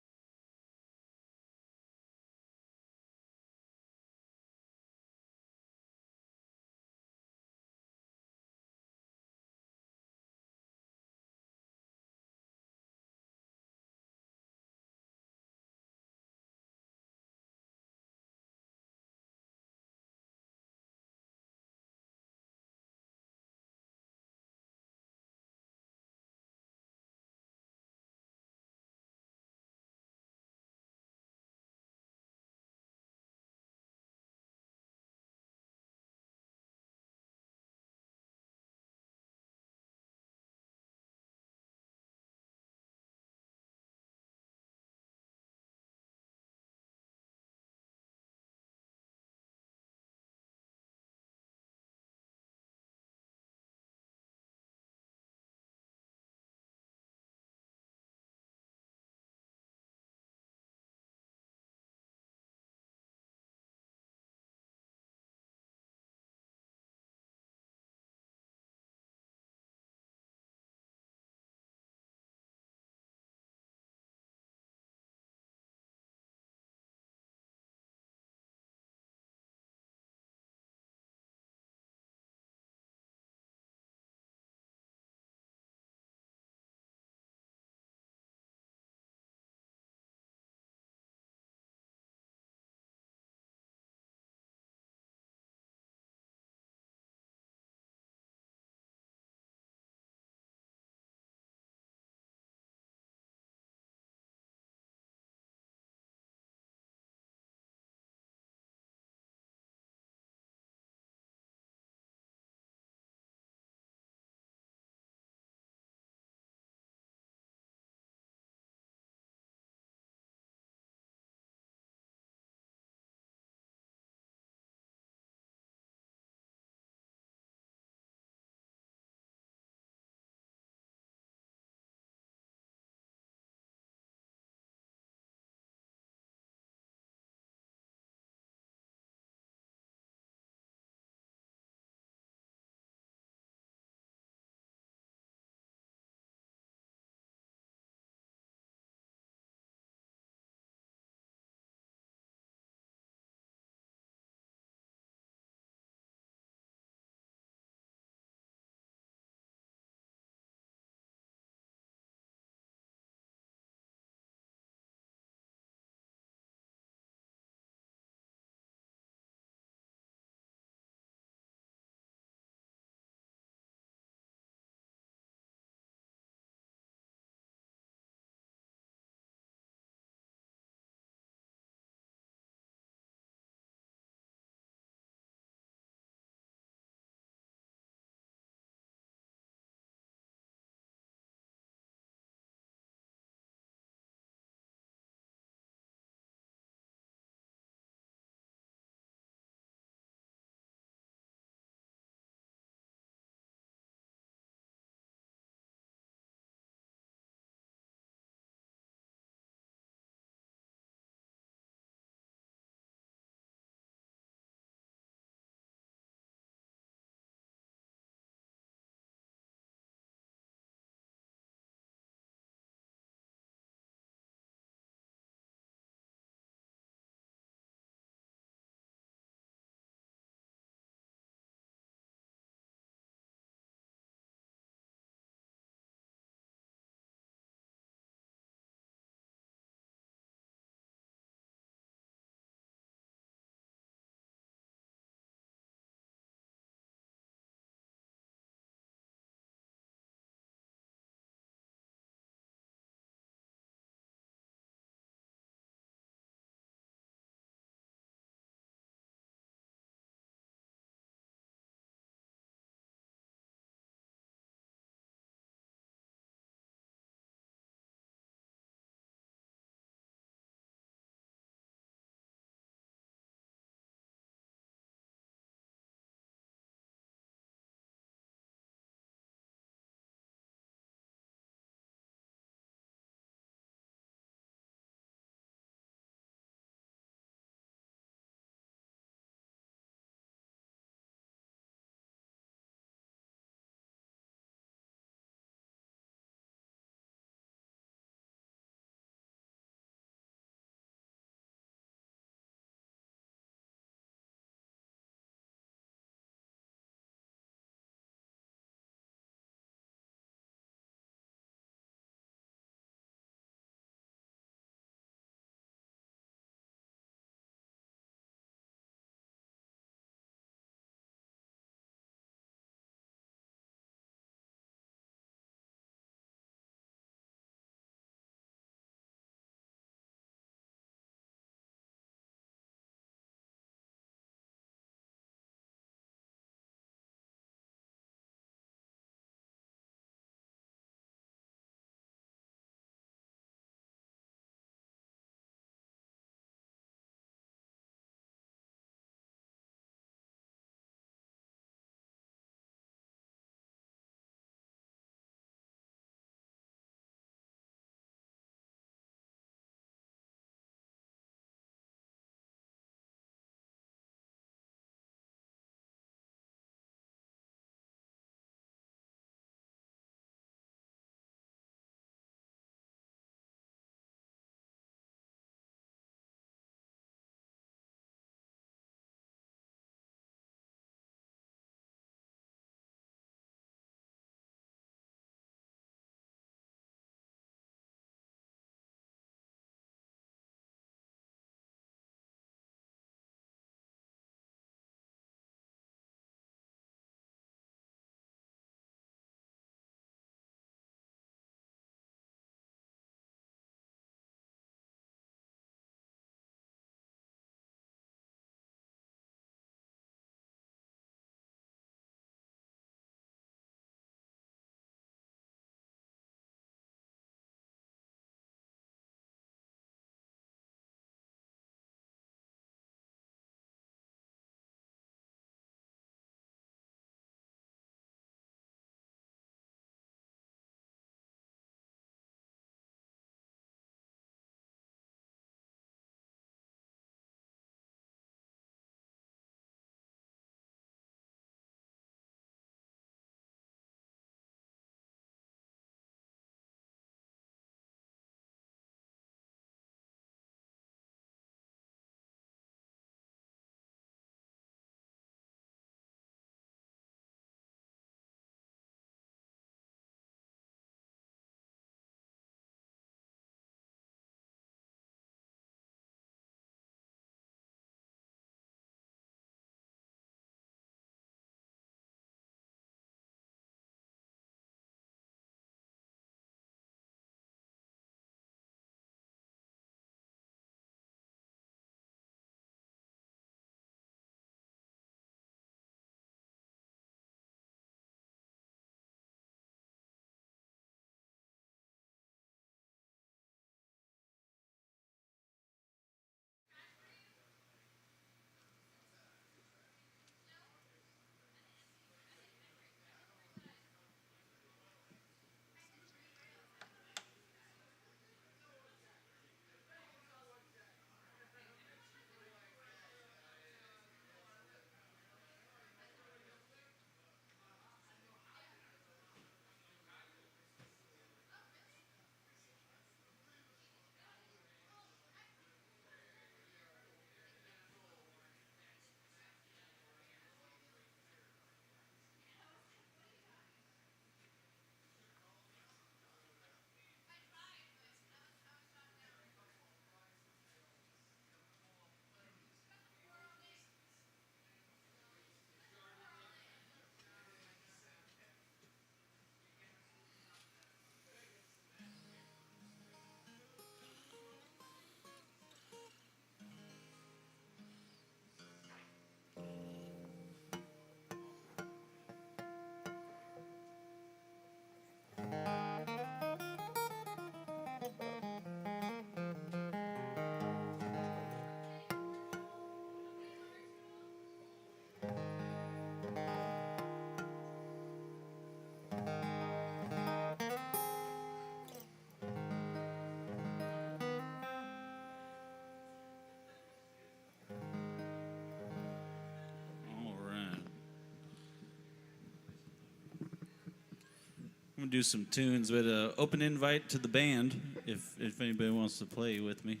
I'm gonna do some tunes, but open invite to the band if anybody wants to play with me.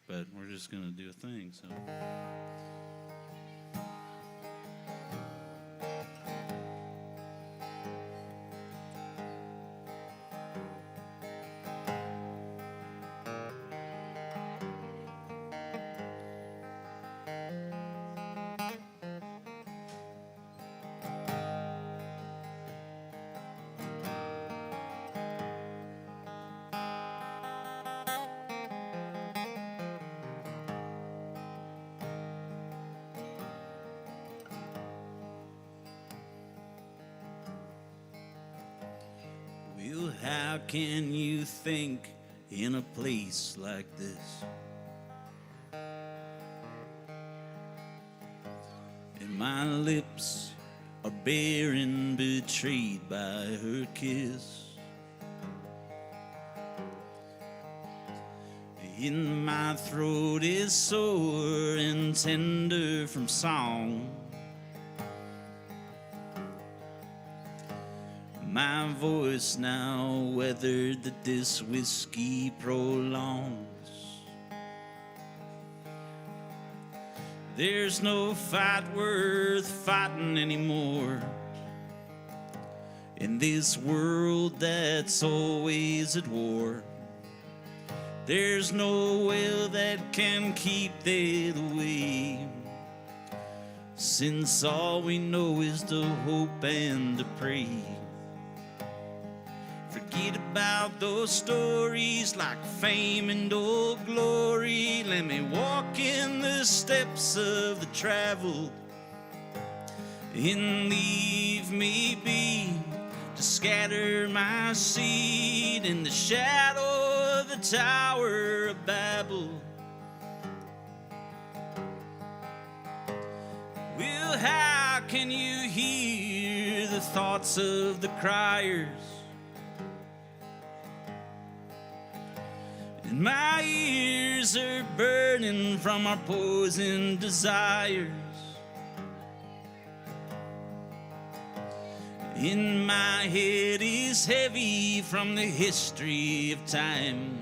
But we're just gonna do a thing, so. Well, how can you think in a place like this? And my lips are bare and betrayed by her kiss. In my throat is sore and tender from song. My voice now weathered that this whiskey prolongs. There's no fight worth fighting anymore in this world that's always at war. There's no well that can keep that away, since all we know is to hope and to pray. Forget about those stories like fame and old glory. Let me walk in the steps of the traveled and leave me be to scatter my seed in the shadow of the Tower of Babel. Well, how can you hear the thoughts of the criers? And my ears are burning from our poisoned desires. In my head is heavy from the history of time.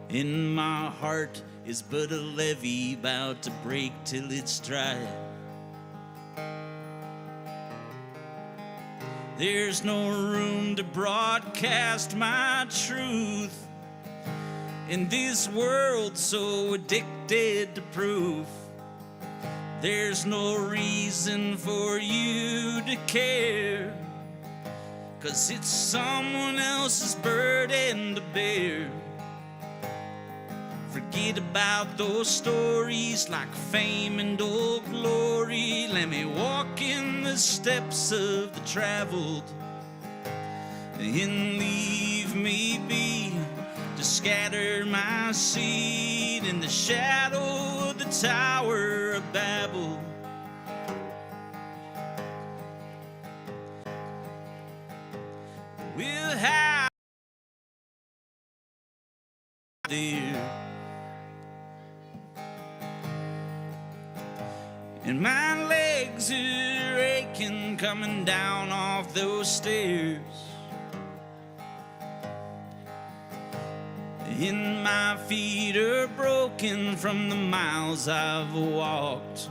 In my heart is but a levee about to break till it's dry. There's no room to broadcast my truth in this world so addicted to proof. There's no reason for you to care, 'cause it's someone else's burden to bear. Forget about those stories like fame and old glory. Let me walk in the steps of the traveled and leave me be to scatter my seed in the shadow of the Tower of Babel. We'll have dear. And my legs are aching coming down off those stairs. And my feet are broken from the miles I've walked.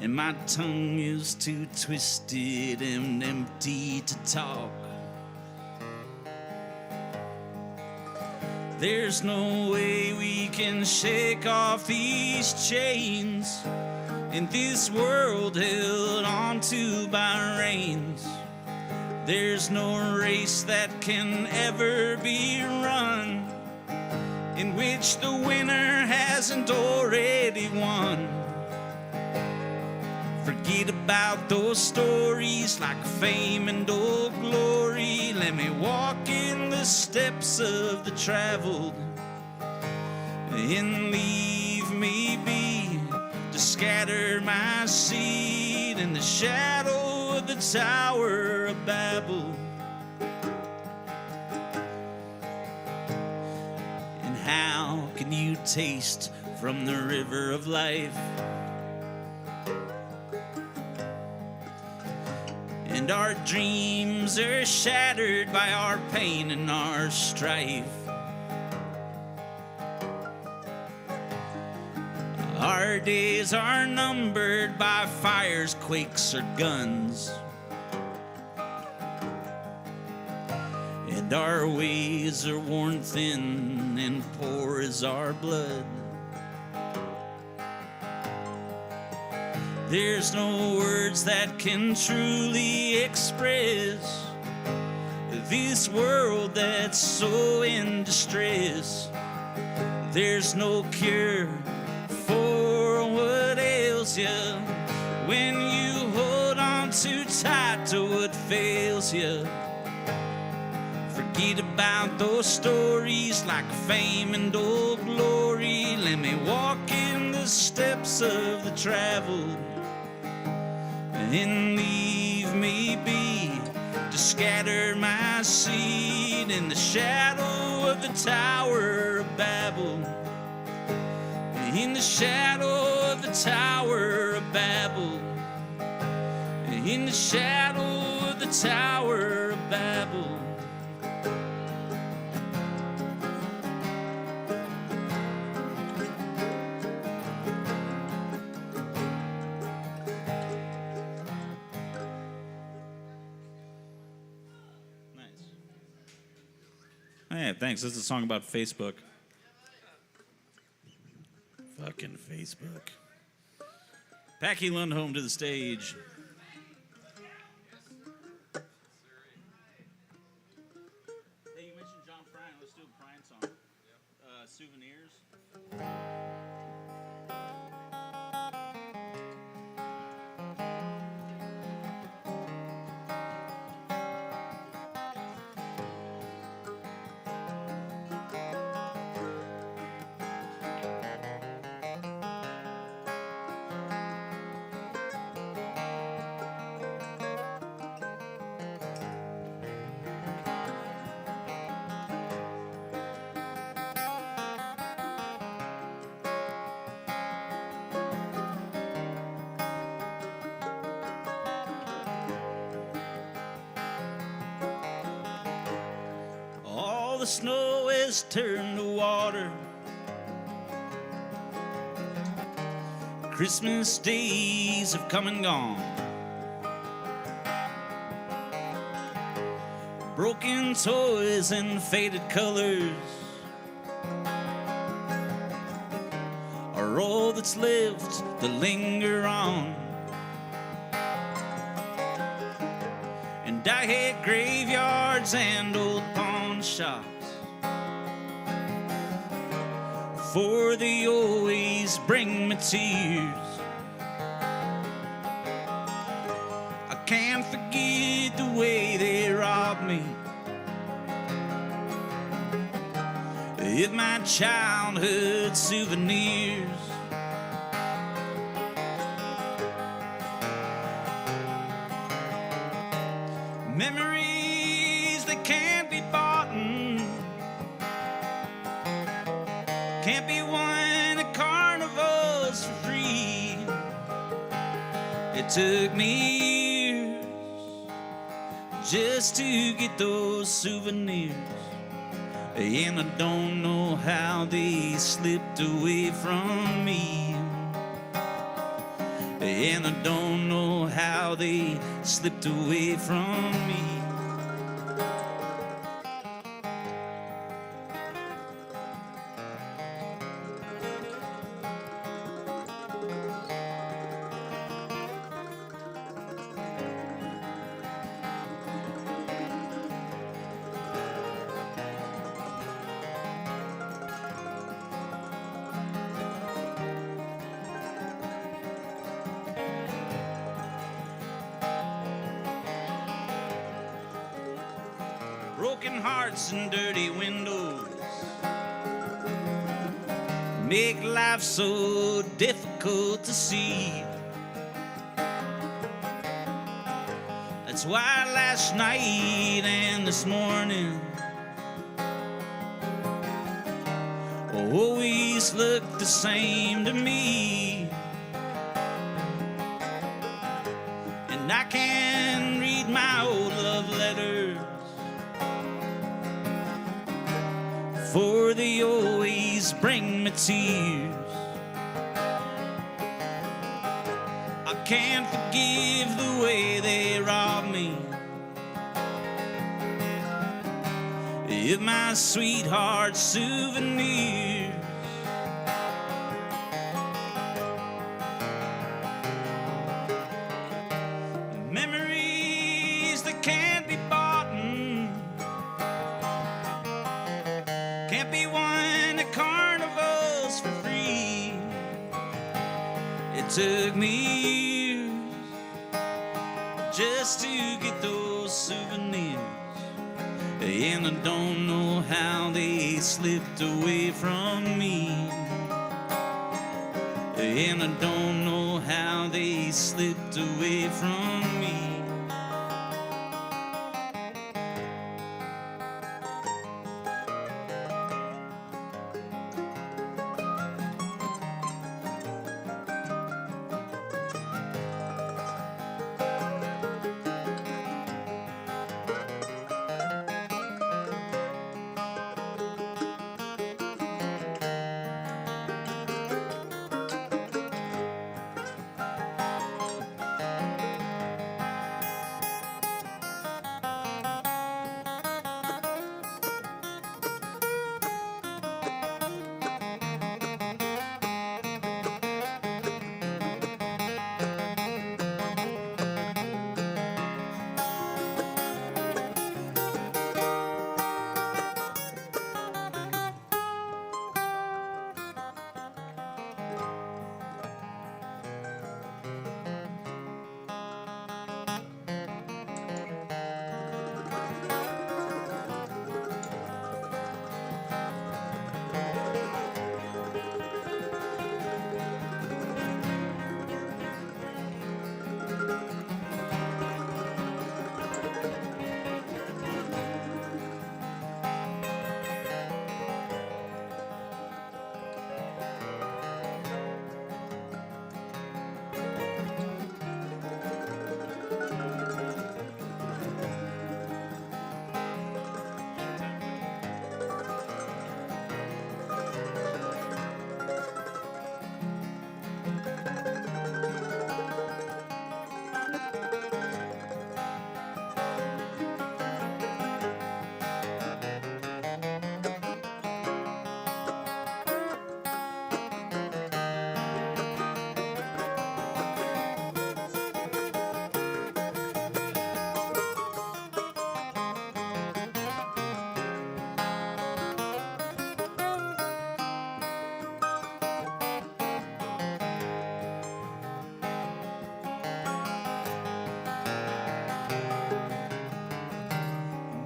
And my tongue is too twisted and empty to talk. There's no way we can shake off these chains in this world held onto by reins. There's no race that can ever be run in which the winner hasn't already won. Forget about those stories like fame and old glory. Let me walk in the steps of the traveled and leave me be to scatter my seed in the shadow of the Tower of Babel. And how can you taste from the river of life And our dreams are shattered by our pain and our strife. Our days are numbered by fires, quakes, or guns. And our ways are worn thin and poor is our blood. There's no words that can truly express this world that's so in distress. There's no cure for what ails you when you hold on too tight to what fails you. Forget about those stories like fame and old glory. Let me walk in the steps of the traveled and leave me be to scatter my seed in the shadow of the Tower of Babel. In the shadow of the Tower of Babel. In the shadow of the Tower of Babel. Hey, thanks. This is a song about Facebook. Fucking Facebook. Packy Lundholm to the stage. Hey, you mentioned John Prine. Let's do a Prine song. Souvenirs. The snow has turned to water. Christmas days have come and gone. Broken toys and faded colors are all that's left to linger on. And I hate graveyards and old pawn shops, for they always bring me tears. I can't forget the way they robbed me of my childhood souvenirs. Memories that can't be bought, can't be won at carnivals for free. It took me years just to get those souvenirs, and I don't know how they slipped away from me. And I don't know how they slipped away from me. Broken hearts and dirty windows make life so difficult to see. That's why last night and this morning always look the same to me. I can read my old love letters, for they always bring me tears. I can't forgive the way they robbed me of my sweetheart's souvenirs. Memories that can't be bought and can't be won at carnivals for free. It took me years just to get those souvenirs, and I don't know how they slipped away from me. And I don't know how they slipped away from me.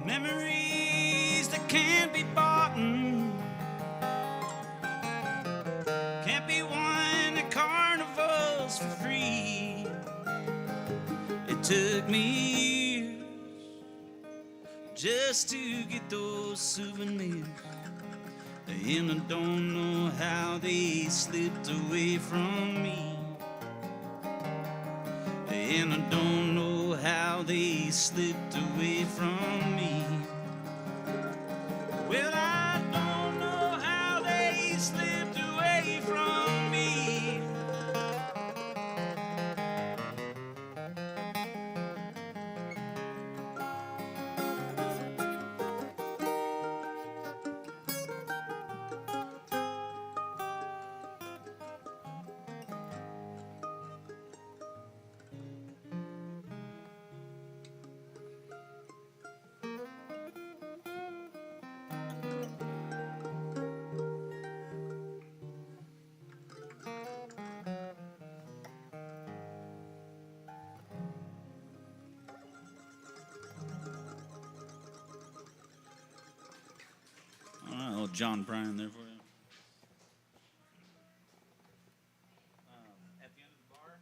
Memories that can't be bought and can't be won at carnivals for free. It took me years just to get those souvenirs, and I don't know how they slipped away from me. And I don't know how they slipped away from me. Well, I don't know how they slipped away from me. Little John Bryan there for you. At the end of the bar.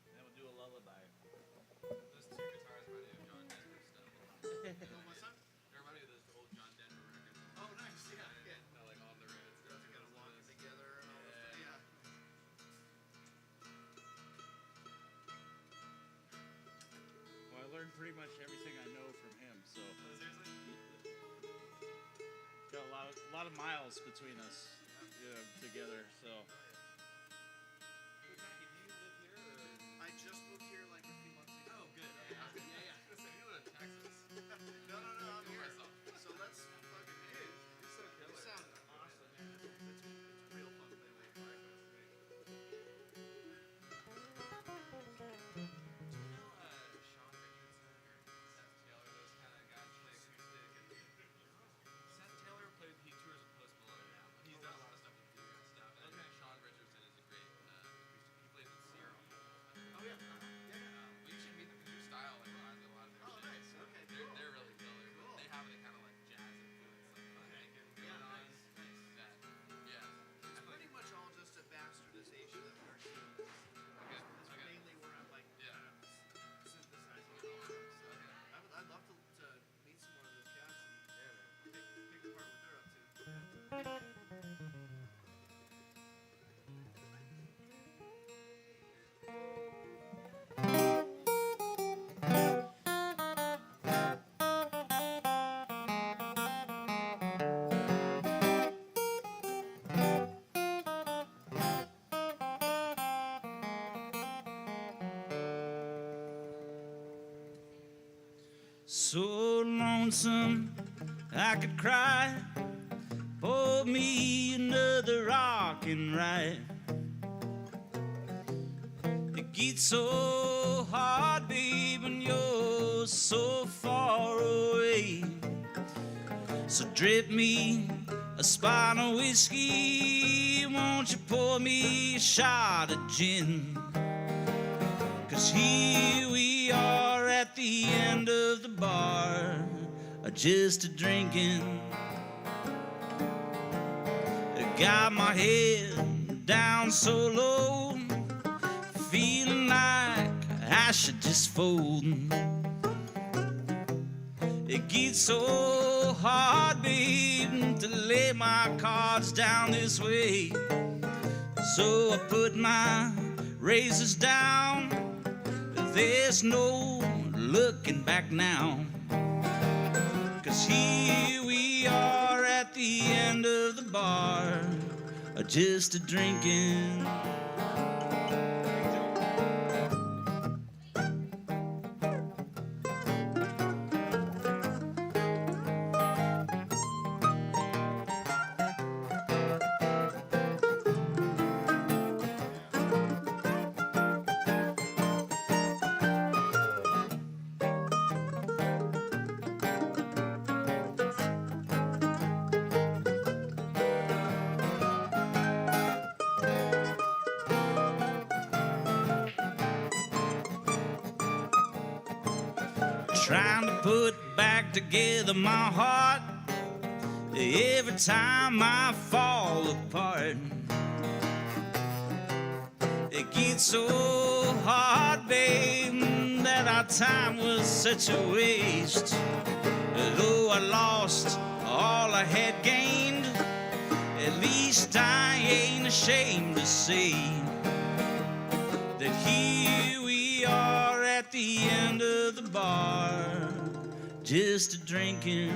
Then we'll do a lullaby. Those two guitars remind me of John Denver stuff. What's that? They remind me of those old John Denver records. Oh, nice. Yeah. No, like on the road. Stuff. You gotta walk it together and all that. Yeah. learned pretty much everything I know from him. So got a lot of miles between us, together. So. I just moved here like a few months ago. Oh, good. Okay. I was gonna say, you live in Texas. No, I'm here. myself. So let's fucking hit it. You're so killer. You sound awesome, man. It's real fun playing with you. Sean Richardson or Seth Taylor, those kind of guys play acoustic. And Seth Taylor he tours with Post Malone now, but he's done a lot of stuff with bluegrass stuff. And then Sean Richardson is a great acoustic. He plays with Serum. Oh yeah. But you should meet them because your style like reminds me a lot of their shit. Nice. So Okay, they're really killer. Cool. They have the kind of like jazz influence, like funk and going on. That, yeah. It's pretty much all just a bastardization of our scene. That's mainly where I'm like synthesizing it all. So I'd love to meet some more of those cats and pick apart what they're up to. So lonesome I could cry. Pour me another rock and ride. It gets so hard, babe, when you're so far away. So drip me a spot of whiskey. Won't you pour me a shot of gin? 'Cause here we are at the end of the bar, just a drinking. Got my head down so low, feeling like I should just fold. It gets so hard, babe, to lay my cards down this way. So I put my razors down. There's no looking back now. 'Cause here we are at the end of the bar, just a drinking. Trying to put back together my heart every time I fall apart. It gets so hard, babe, that our time was such a waste. Though I lost all I had gained, at least I ain't ashamed to say that here we are at the end of the bar, just a drinking.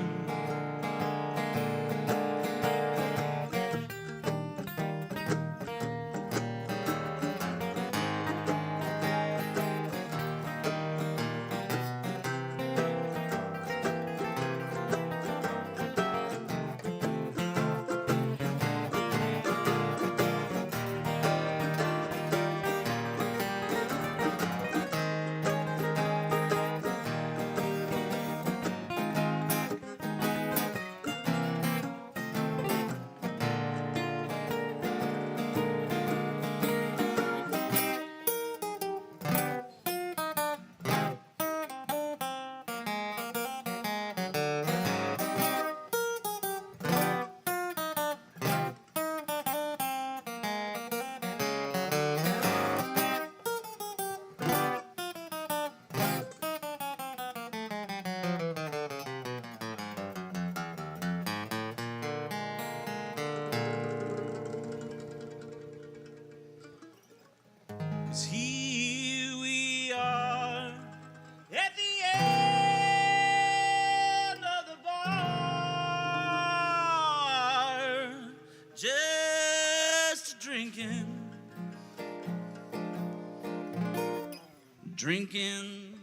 drinking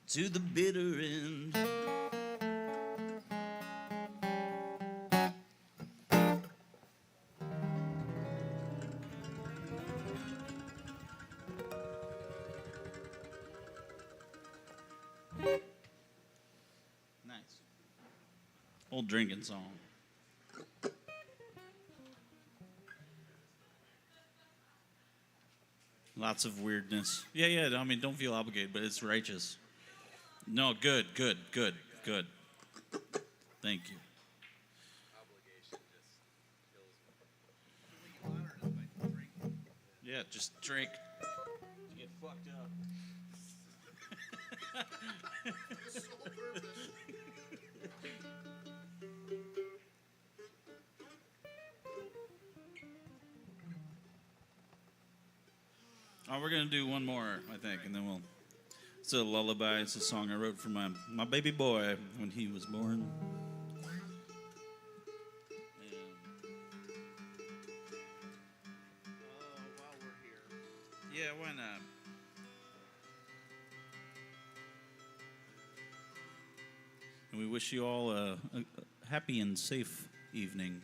to the bitter end. Nice. Old drinking song. Lots of weirdness. Yeah, I mean, don't feel obligated, but it's righteous. No, good. Thank you. Obligation just kills me. Yeah, just drink. You get fucked up. Oh, we're gonna do one more, I think, and then we'll. It's a lullaby. It's a song I wrote for my baby boy when he was born. While we're here, Yeah, why not? And we wish you all a happy and safe evening.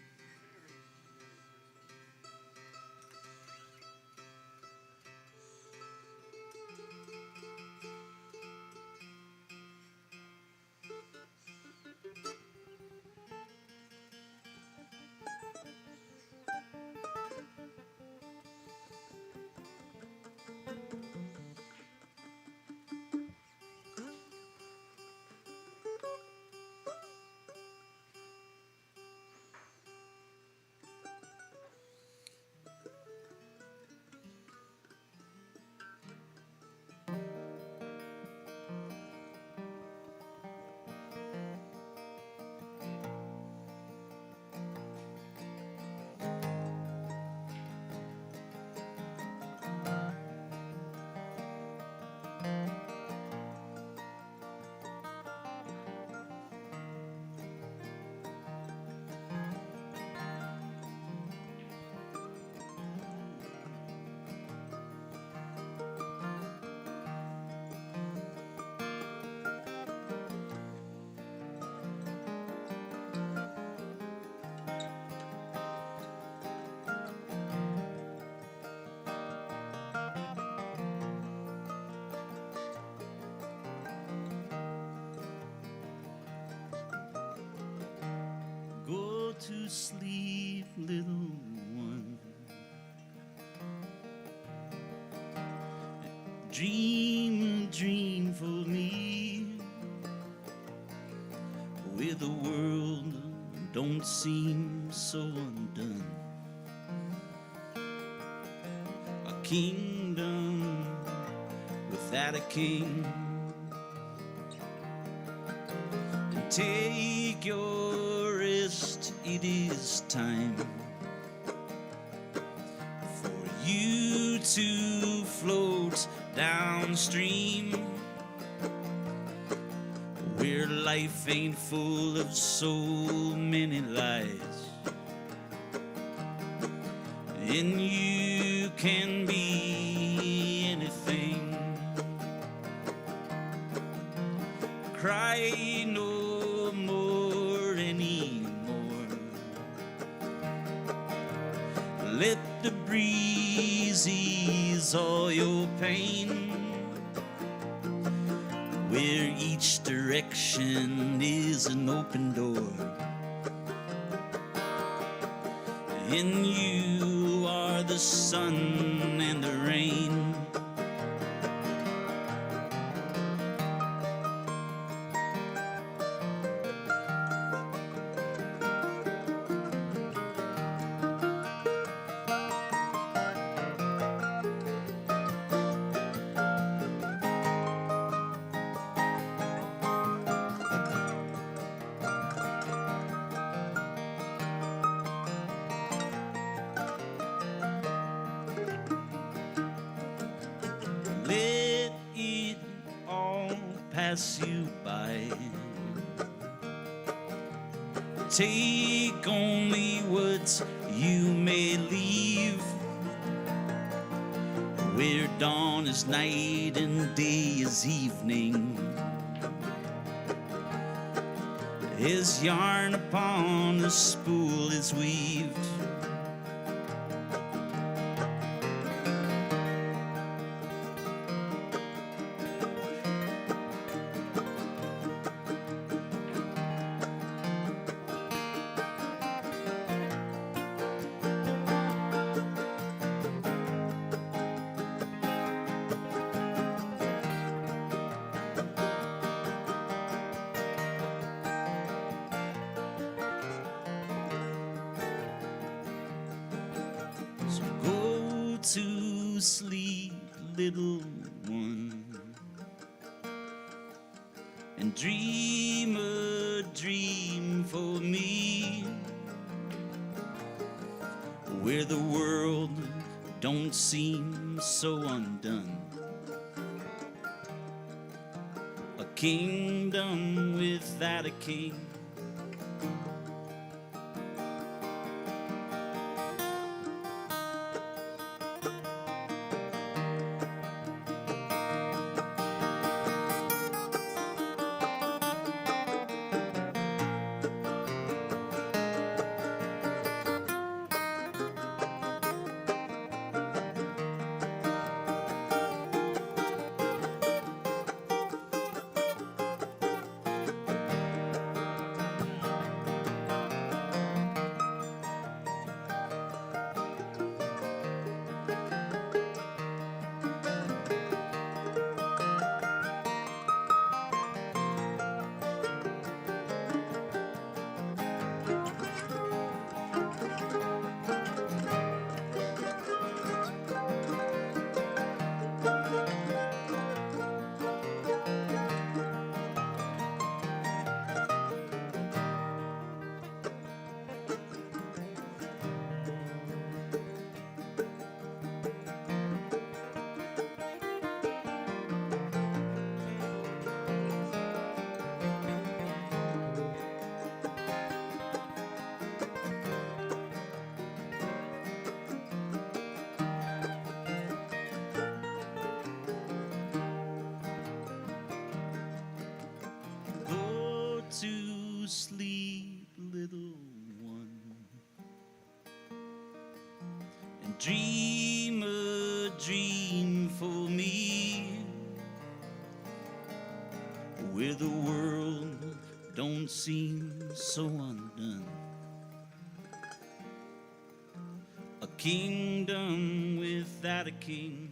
Go to sleep, little one. Dream a dream for me, where the world don't seem so undone. A kingdom without a king. And take your rest, it is time for you to float downstream, where life ain't full of so many lies, and you can be anything. Cry no more anymore. Let the breeze ease all your pain, where each direction is an open door, and you are the sun and the rain. Let it all pass you by. Take only what you may leave, where dawn is night and day is evening. His yarn upon the spool is weaved. So go to sleep, little one, and dream a dream for me, where the world don't seem so undone. A kingdom without a king. Go to sleep, little one, and dream a dream for me, where the world don't seem so undone. A kingdom without a king.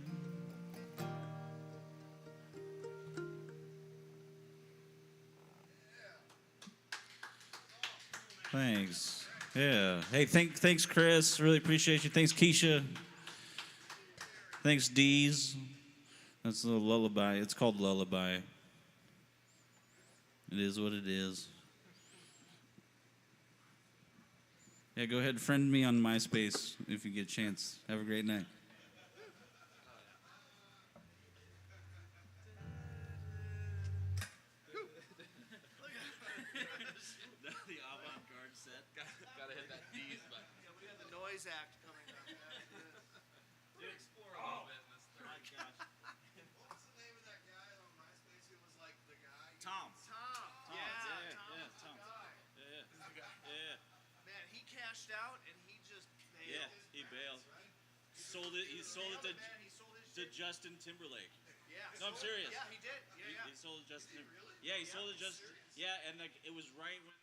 Thanks. Yeah. Hey, thanks, Chris. Really appreciate you. Thanks, Keisha. Thanks, Deez. That's a lullaby. It's called Lullaby. It is what it is. Yeah, go ahead and friend me on MySpace if you get a chance. Have a great night. The avant-garde set. Gotta hit that D's button. Yeah, we had the noise act coming up. To explore a little bit in this third. What was the name of that guy on MySpace who was like the guy? Tom. Tom. Yeah, Yeah, Tom. Tom's the guy. Yeah. Man, he cashed out and he just bailed. Yeah, he bailed. Sold it. He sold it Man, he sold his to shit. Justin Timberlake. Yeah. No, I'm serious. Yeah, he did. Yeah, yeah. He sold it Justin. Did he really? Yeah, he sold it Yeah, just. serious? Yeah, and like it was right when